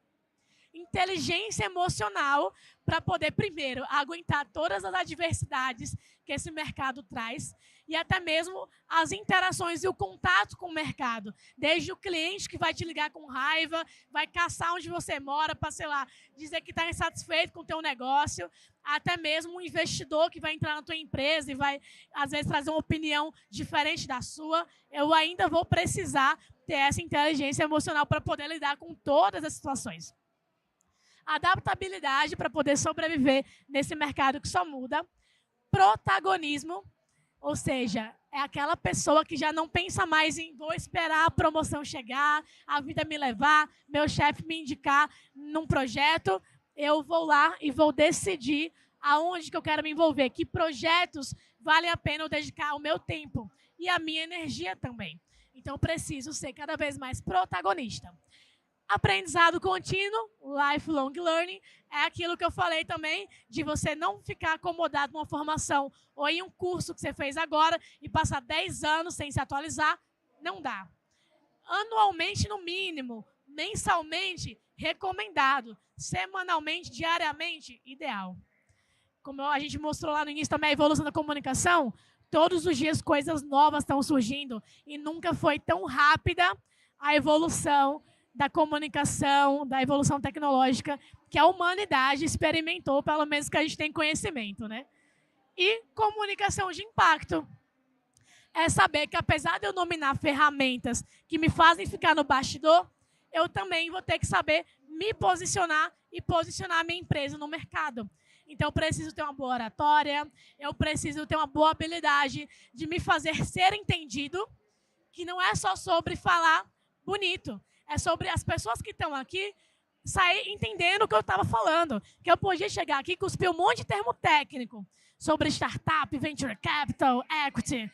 Inteligência emocional para poder, primeiro, aguentar todas as adversidades que esse mercado traz e até mesmo as interações e o contato com o mercado. Desde o cliente que vai te ligar com raiva, vai caçar onde você mora para, sei lá, dizer que está insatisfeito com o teu negócio, até mesmo um investidor que vai entrar na tua empresa e vai, às vezes, trazer uma opinião diferente da sua. Eu ainda vou precisar ter essa inteligência emocional para poder lidar com todas as situações. Adaptabilidade para poder sobreviver nesse mercado que só muda. Protagonismo, ou seja, é aquela pessoa que já não pensa mais em vou esperar a promoção chegar, a vida me levar, meu chefe me indicar num projeto. Eu vou lá e vou decidir aonde que eu quero me envolver, que projetos valem a pena eu dedicar o meu tempo e a minha energia também. Então, eu preciso ser cada vez mais protagonista. Aprendizado contínuo, lifelong learning, é aquilo que eu falei também, de você não ficar acomodado numa formação ou em um curso que você fez agora e passar 10 anos sem se atualizar, não dá. Anualmente, no mínimo, mensalmente, recomendado, semanalmente, diariamente, ideal. Como a gente mostrou lá no início também, a evolução da comunicação, todos os dias coisas novas estão surgindo e nunca foi tão rápida a evolução da comunicação, da evolução tecnológica que a humanidade experimentou, pelo menos que a gente tem conhecimento, né? E comunicação de impacto. É saber que, apesar de eu nominar ferramentas que me fazem ficar no bastidor, eu também vou ter que saber me posicionar e posicionar a minha empresa no mercado. Então, eu preciso ter uma boa oratória, eu preciso ter uma boa habilidade de me fazer ser entendido, que não é só sobre falar bonito, é sobre as pessoas que estão aqui sair entendendo o que eu estava falando. Que eu podia chegar aqui e cuspir um monte de termo técnico sobre startup, venture capital, equity,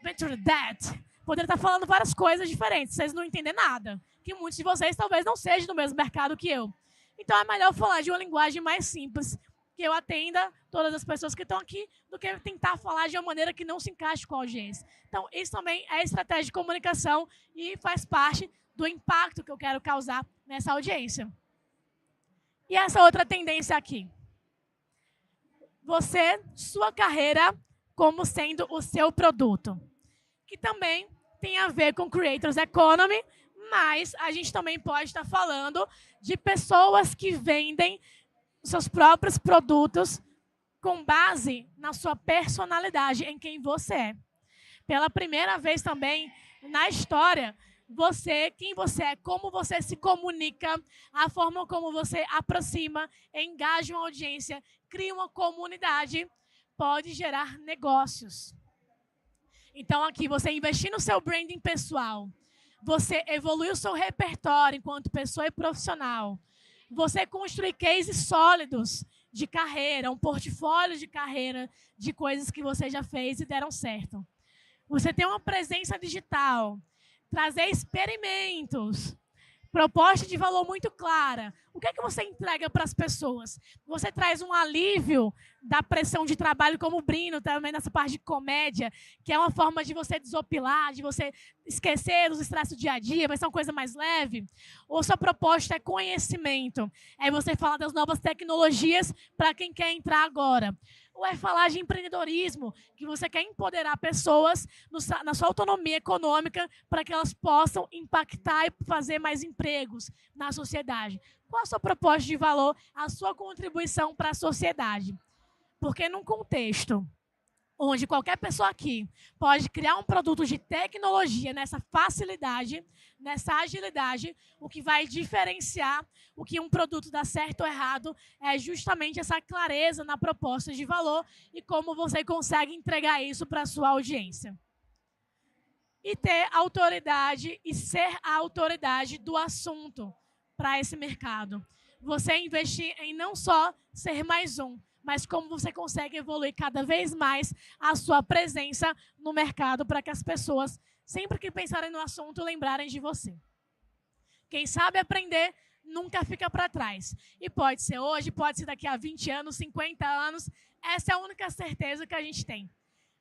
venture debt. Poderia estar falando várias coisas diferentes, vocês não entendem nada. Que muitos de vocês talvez não sejam do mesmo mercado que eu. Então é melhor falar de uma linguagem mais simples, que eu atenda todas as pessoas que estão aqui, do que tentar falar de uma maneira que não se encaixe com a audiência. Então, isso também é estratégia de comunicação e faz parte do impacto que eu quero causar nessa audiência. E essa outra tendência aqui. Sua carreira como sendo o seu produto. Que também tem a ver com Creators Economy, mas a gente também pode estar falando de pessoas que vendem seus próprios produtos com base na sua personalidade, em quem você é. Pela primeira vez também na história, quem você é, como você se comunica, a forma como você aproxima, engaja uma audiência, cria uma comunidade, pode gerar negócios. Então, aqui, você investir no seu branding pessoal, você evoluir o seu repertório enquanto pessoa e profissional, você construir cases sólidos de carreira, um portfólio de carreira de coisas que você já fez e deram certo. Você ter uma presença digital, trazer experimentos, proposta de valor muito clara. O que é que você entrega para as pessoas? Você traz um alívio da pressão de trabalho, como o Brino, também nessa parte de comédia, que é uma forma de você desopilar, de você esquecer os estresses do dia a dia, vai ser uma coisa mais leve? Ou sua proposta é conhecimento? É você falar das novas tecnologias para quem quer entrar agora? Ou é falar de empreendedorismo, que você quer empoderar pessoas na sua autonomia econômica para que elas possam impactar e fazer mais empregos na sociedade? Qual a sua proposta de valor, a sua contribuição para a sociedade? Porque num contexto onde qualquer pessoa aqui pode criar um produto de tecnologia nessa facilidade, nessa agilidade, o que vai diferenciar o que um produto dá certo ou errado é justamente essa clareza na proposta de valor e como você consegue entregar isso para a sua audiência. E ter autoridade e ser a autoridade do assunto para esse mercado. Você investir em não só ser mais um, mas como você consegue evoluir cada vez mais a sua presença no mercado para que as pessoas, sempre que pensarem no assunto, lembrarem de você. Quem sabe aprender nunca fica para trás. E pode ser hoje, pode ser daqui a 20 anos, 50 anos. Essa é a única certeza que a gente tem.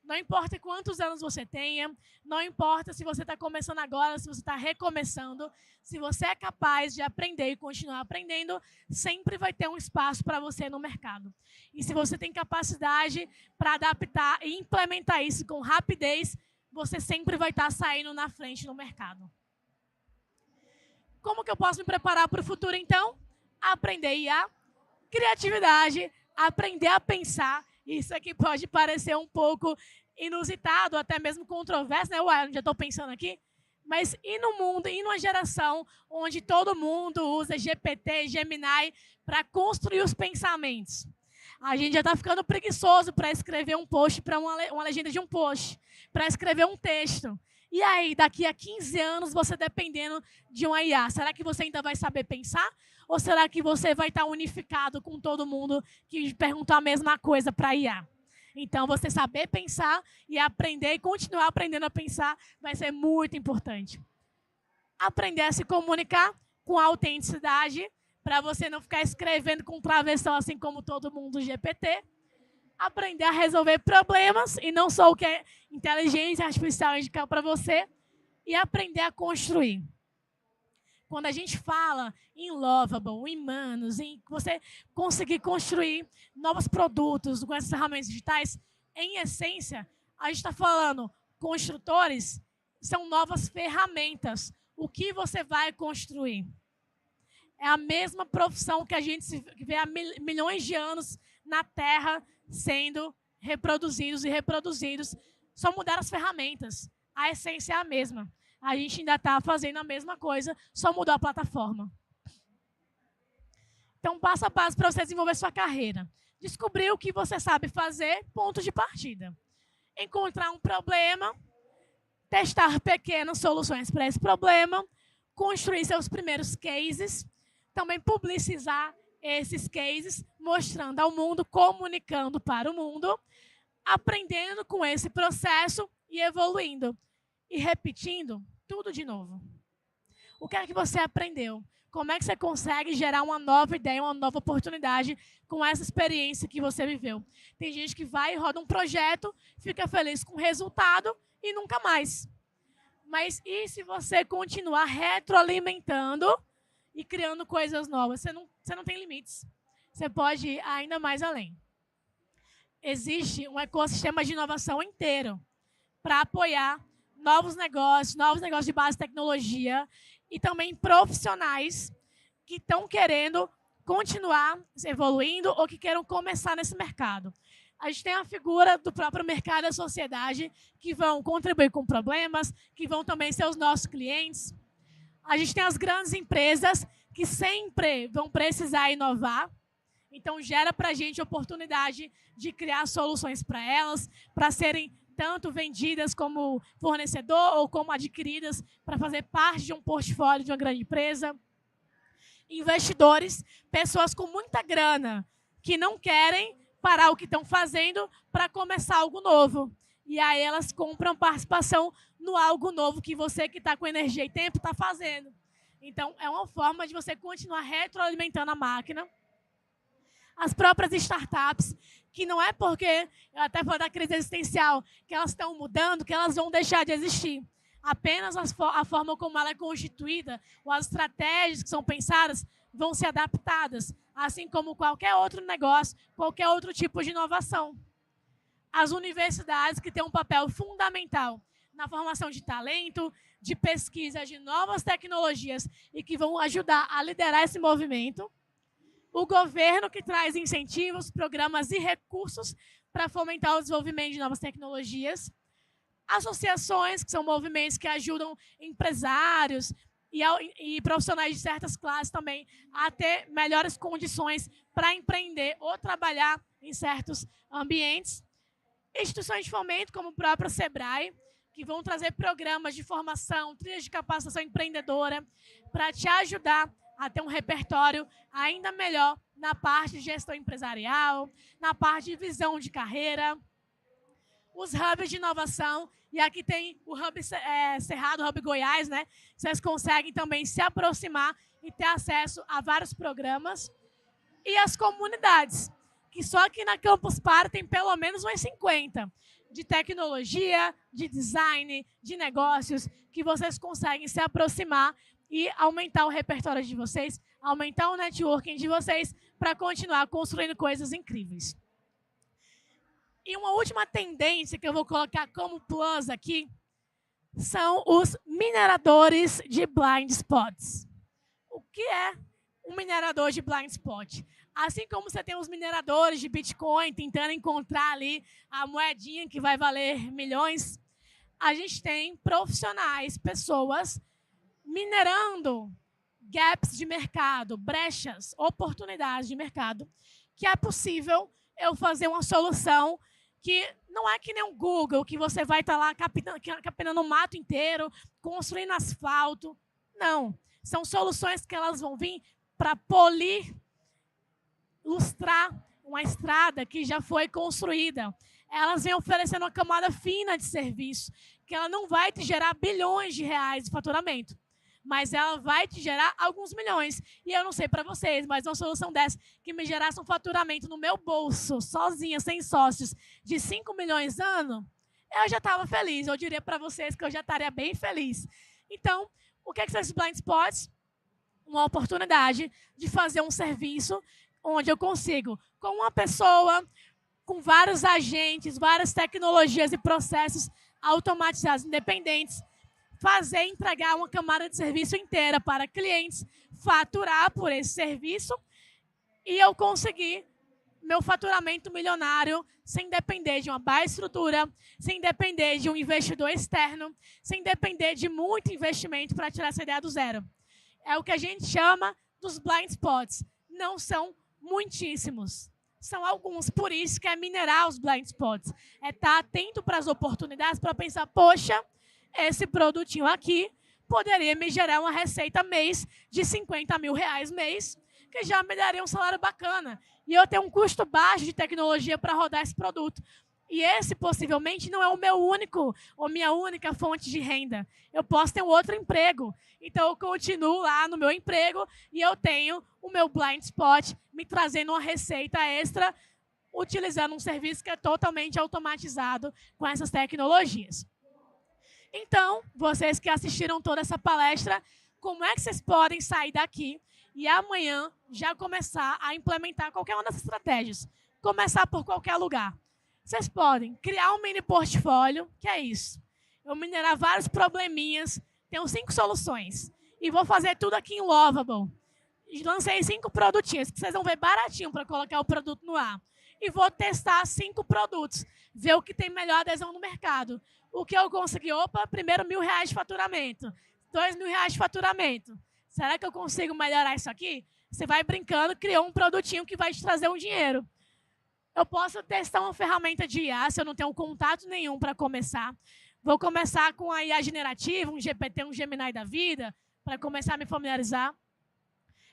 Não importa quantos anos você tenha, não importa se você está começando agora, se você está recomeçando, se você é capaz de aprender e continuar aprendendo, sempre vai ter um espaço para você no mercado. E se você tem capacidade para adaptar e implementar isso com rapidez, você sempre vai estar saindo na frente no mercado. Como que eu posso me preparar para o futuro, então? Aprender IA, criatividade, aprender a pensar. Isso aqui pode parecer um pouco inusitado, até mesmo controverso, né? Ué, já estou pensando aqui. Mas e no mundo, e numa geração onde todo mundo usa GPT, Gemini para construir os pensamentos? A gente já está ficando preguiçoso para escrever um post, para uma legenda de um post, para escrever um texto. E aí, daqui a 15 anos, você dependendo de uma IA, será que você ainda vai saber pensar? Ou será que você vai estar unificado com todo mundo que perguntou a mesma coisa para a IA? Então, você saber pensar e aprender e continuar aprendendo a pensar vai ser muito importante. Aprender a se comunicar com autenticidade, para você não ficar escrevendo com travessão, assim como todo mundo do GPT. Aprender a resolver problemas, e não só o que a inteligência artificial indicar para você, e aprender a construir. Quando a gente fala em Lovable, em Manos, em você conseguir construir novos produtos com essas ferramentas digitais, em essência, a gente está falando, construtores são novas ferramentas. O que você vai construir? É a mesma profissão que a gente vê há milhões de anos na Terra sendo reproduzidos e reproduzidos. Só mudaram as ferramentas. A essência é a mesma. A gente ainda está fazendo a mesma coisa, só mudou a plataforma. Então, passo a passo para você desenvolver sua carreira. Descobrir o que você sabe fazer, ponto de partida. Encontrar um problema, testar pequenas soluções para esse problema, construir seus primeiros cases, também publicizar esses cases, mostrando ao mundo, comunicando para o mundo, aprendendo com esse processo e evoluindo. E repetindo tudo de novo. O que é que você aprendeu? Como é que você consegue gerar uma nova ideia, uma nova oportunidade com essa experiência que você viveu? Tem gente que vai e roda um projeto, fica feliz com o resultado e nunca mais. Mas e se você continuar retroalimentando e criando coisas novas? Você não tem limites. Você pode ir ainda mais além. Existe um ecossistema de inovação inteiro para apoiar novos negócios de base de tecnologia e também profissionais que estão querendo continuar evoluindo ou que queiram começar nesse mercado. A gente tem a figura do próprio mercado da sociedade que vão contribuir com problemas, que vão também ser os nossos clientes. A gente tem as grandes empresas que sempre vão precisar inovar. Então, gera para a gente oportunidade de criar soluções para elas, para serem tanto vendidas como fornecedor ou como adquiridas para fazer parte de um portfólio de uma grande empresa. Investidores, pessoas com muita grana, que não querem parar o que estão fazendo para começar algo novo. E aí elas compram participação no algo novo que você que está com energia e tempo está fazendo. Então, é uma forma de você continuar retroalimentando a máquina. As próprias startups, que não é porque, eu até falo da crise existencial, que elas estão mudando, que elas vão deixar de existir. Apenas a forma como ela é constituída, ou as estratégias que são pensadas, vão ser adaptadas, assim como qualquer outro negócio, qualquer outro tipo de inovação. As universidades, que têm um papel fundamental na formação de talento, de pesquisa de novas tecnologias e que vão ajudar a liderar esse movimento. O governo, que traz incentivos, programas e recursos para fomentar o desenvolvimento de novas tecnologias. Associações, que são movimentos que ajudam empresários e profissionais de certas classes também a ter melhores condições para empreender ou trabalhar em certos ambientes. Instituições de fomento, como o próprio Sebrae, que vão trazer programas de formação, trilhas de capacitação empreendedora, para te ajudar a ter um repertório ainda melhor na parte de gestão empresarial, na parte de visão de carreira. Os hubs de inovação, e aqui tem o Hub Cerrado, o Hub Goiás, né? Vocês conseguem também se aproximar e ter acesso a vários programas. E as comunidades, que só aqui na Campus Party tem pelo menos umas 50, de tecnologia, de design, de negócios, que vocês conseguem se aproximar e aumentar o repertório de vocês, aumentar o networking de vocês para continuar construindo coisas incríveis. E uma última tendência que eu vou colocar como plus aqui são os mineradores de blind spots. O que é um minerador de blind spot? Assim como você tem os mineradores de Bitcoin tentando encontrar ali a moedinha que vai valer milhões, a gente tem profissionais, pessoas minerando gaps de mercado, brechas, oportunidades de mercado, que é possível eu fazer uma solução que não é que nem um Google, que você vai estar lá capinando o mato inteiro, construindo asfalto. Não. São soluções que elas vão vir para polir, lustrar uma estrada que já foi construída. Elas vêm oferecendo uma camada fina de serviço, que ela não vai te gerar bilhões de reais de faturamento, mas ela vai te gerar alguns milhões. E eu não sei para vocês, mas uma solução dessa que me gerasse um faturamento no meu bolso, sozinha, sem sócios, de 5 milhões ano, eu já estava feliz. Eu diria para vocês que eu já estaria bem feliz. Então, o que são esses blind spots? Uma oportunidade de fazer um serviço onde eu consigo, com uma pessoa, com vários agentes, várias tecnologias e processos automatizados, independentes, fazer e entregar uma camada de serviço inteira para clientes, faturar por esse serviço e eu conseguir meu faturamento milionário sem depender de uma baixa estrutura, sem depender de um investidor externo, sem depender de muito investimento para tirar essa ideia do zero. É o que a gente chama dos blind spots. Não são muitíssimos. São alguns, por isso que é minerar os blind spots. É estar atento para as oportunidades, para pensar, poxa, esse produtinho aqui poderia me gerar uma receita mês de 50 mil reais mês, que já me daria um salário bacana. E eu tenho um custo baixo de tecnologia para rodar esse produto. E esse, possivelmente, não é o meu único ou minha única fonte de renda. Eu posso ter um outro emprego. Então, eu continuo lá no meu emprego e eu tenho o meu blind spot me trazendo uma receita extra utilizando um serviço que é totalmente automatizado com essas tecnologias. Então, vocês que assistiram toda essa palestra, como é que vocês podem sair daqui e amanhã já começar a implementar qualquer uma dessas estratégias? Começar por qualquer lugar. Vocês podem criar um mini portfólio, que é isso. Eu minerar vários probleminhas, tenho 5 soluções. E vou fazer tudo aqui em Lovable. Lancei 5 produtinhos, que vocês vão ver baratinho para colocar o produto no ar. E vou testar 5 produtos, ver o que tem melhor adesão no mercado. O que eu consegui? Opa, primeiro R$1.000 de faturamento, R$2.000 de faturamento. Será que eu consigo melhorar isso aqui? Você vai brincando, criou um produtinho que vai te trazer um dinheiro. Eu posso testar uma ferramenta de IA, se eu não tenho contato nenhum para começar. Vou começar com a IA generativa, um GPT, um Gemini da vida, para começar a me familiarizar.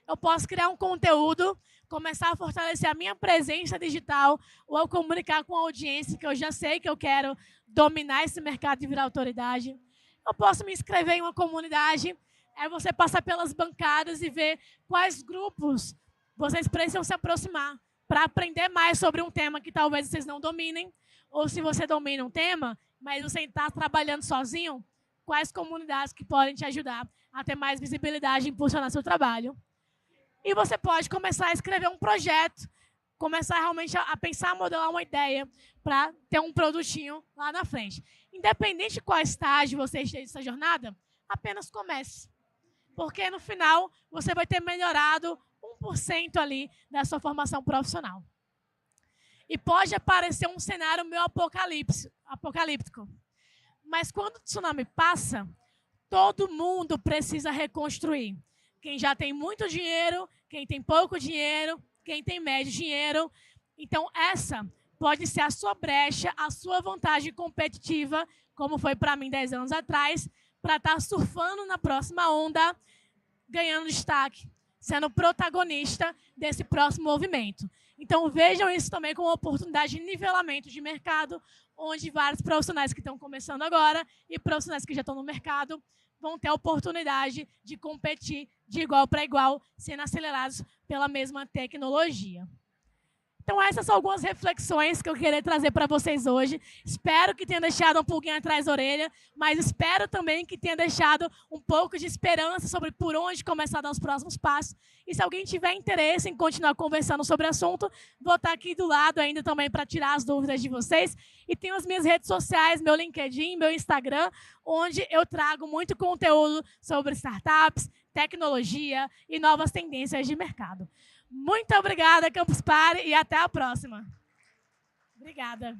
Eu posso criar um conteúdo, começar a fortalecer a minha presença digital ou comunicar com a audiência que eu já sei que eu quero dominar esse mercado e virar autoridade. Eu posso me inscrever em uma comunidade, aí você passar pelas bancadas e ver quais grupos vocês precisam se aproximar para aprender mais sobre um tema que talvez vocês não dominem, ou se você domina um tema, mas você está trabalhando sozinho, quais comunidades que podem te ajudar a ter mais visibilidade e impulsionar seu trabalho. E você pode começar a escrever um projeto, começar realmente a pensar, a modelar uma ideia para ter um produtinho lá na frente. Independente de qual estágio você esteja nessa jornada, apenas comece. Porque no final você vai ter melhorado 1% ali da sua formação profissional. E pode aparecer um cenário meio apocalíptico. Mas quando o tsunami passa, todo mundo precisa reconstruir. Quem já tem muito dinheiro, quem tem pouco dinheiro, quem tem médio dinheiro. Então, essa pode ser a sua brecha, a sua vantagem competitiva, como foi para mim 10 anos atrás, para estar surfando na próxima onda, ganhando destaque, sendo protagonista desse próximo movimento. Então, vejam isso também como uma oportunidade de nivelamento de mercado, onde vários profissionais que estão começando agora e profissionais que já estão no mercado vão ter a oportunidade de competir de igual para igual, sendo acelerados pela mesma tecnologia. Então, essas são algumas reflexões que eu queria trazer para vocês hoje. Espero que tenha deixado um pouquinho atrás da orelha, mas espero também que tenha deixado um pouco de esperança sobre por onde começar a dar os próximos passos. E se alguém tiver interesse em continuar conversando sobre o assunto, vou estar aqui do lado ainda também para tirar as dúvidas de vocês. E tenho as minhas redes sociais, meu LinkedIn, meu Instagram, onde eu trago muito conteúdo sobre startups, tecnologia e novas tendências de mercado. Muito obrigada, Campus Party, e até a próxima. Obrigada.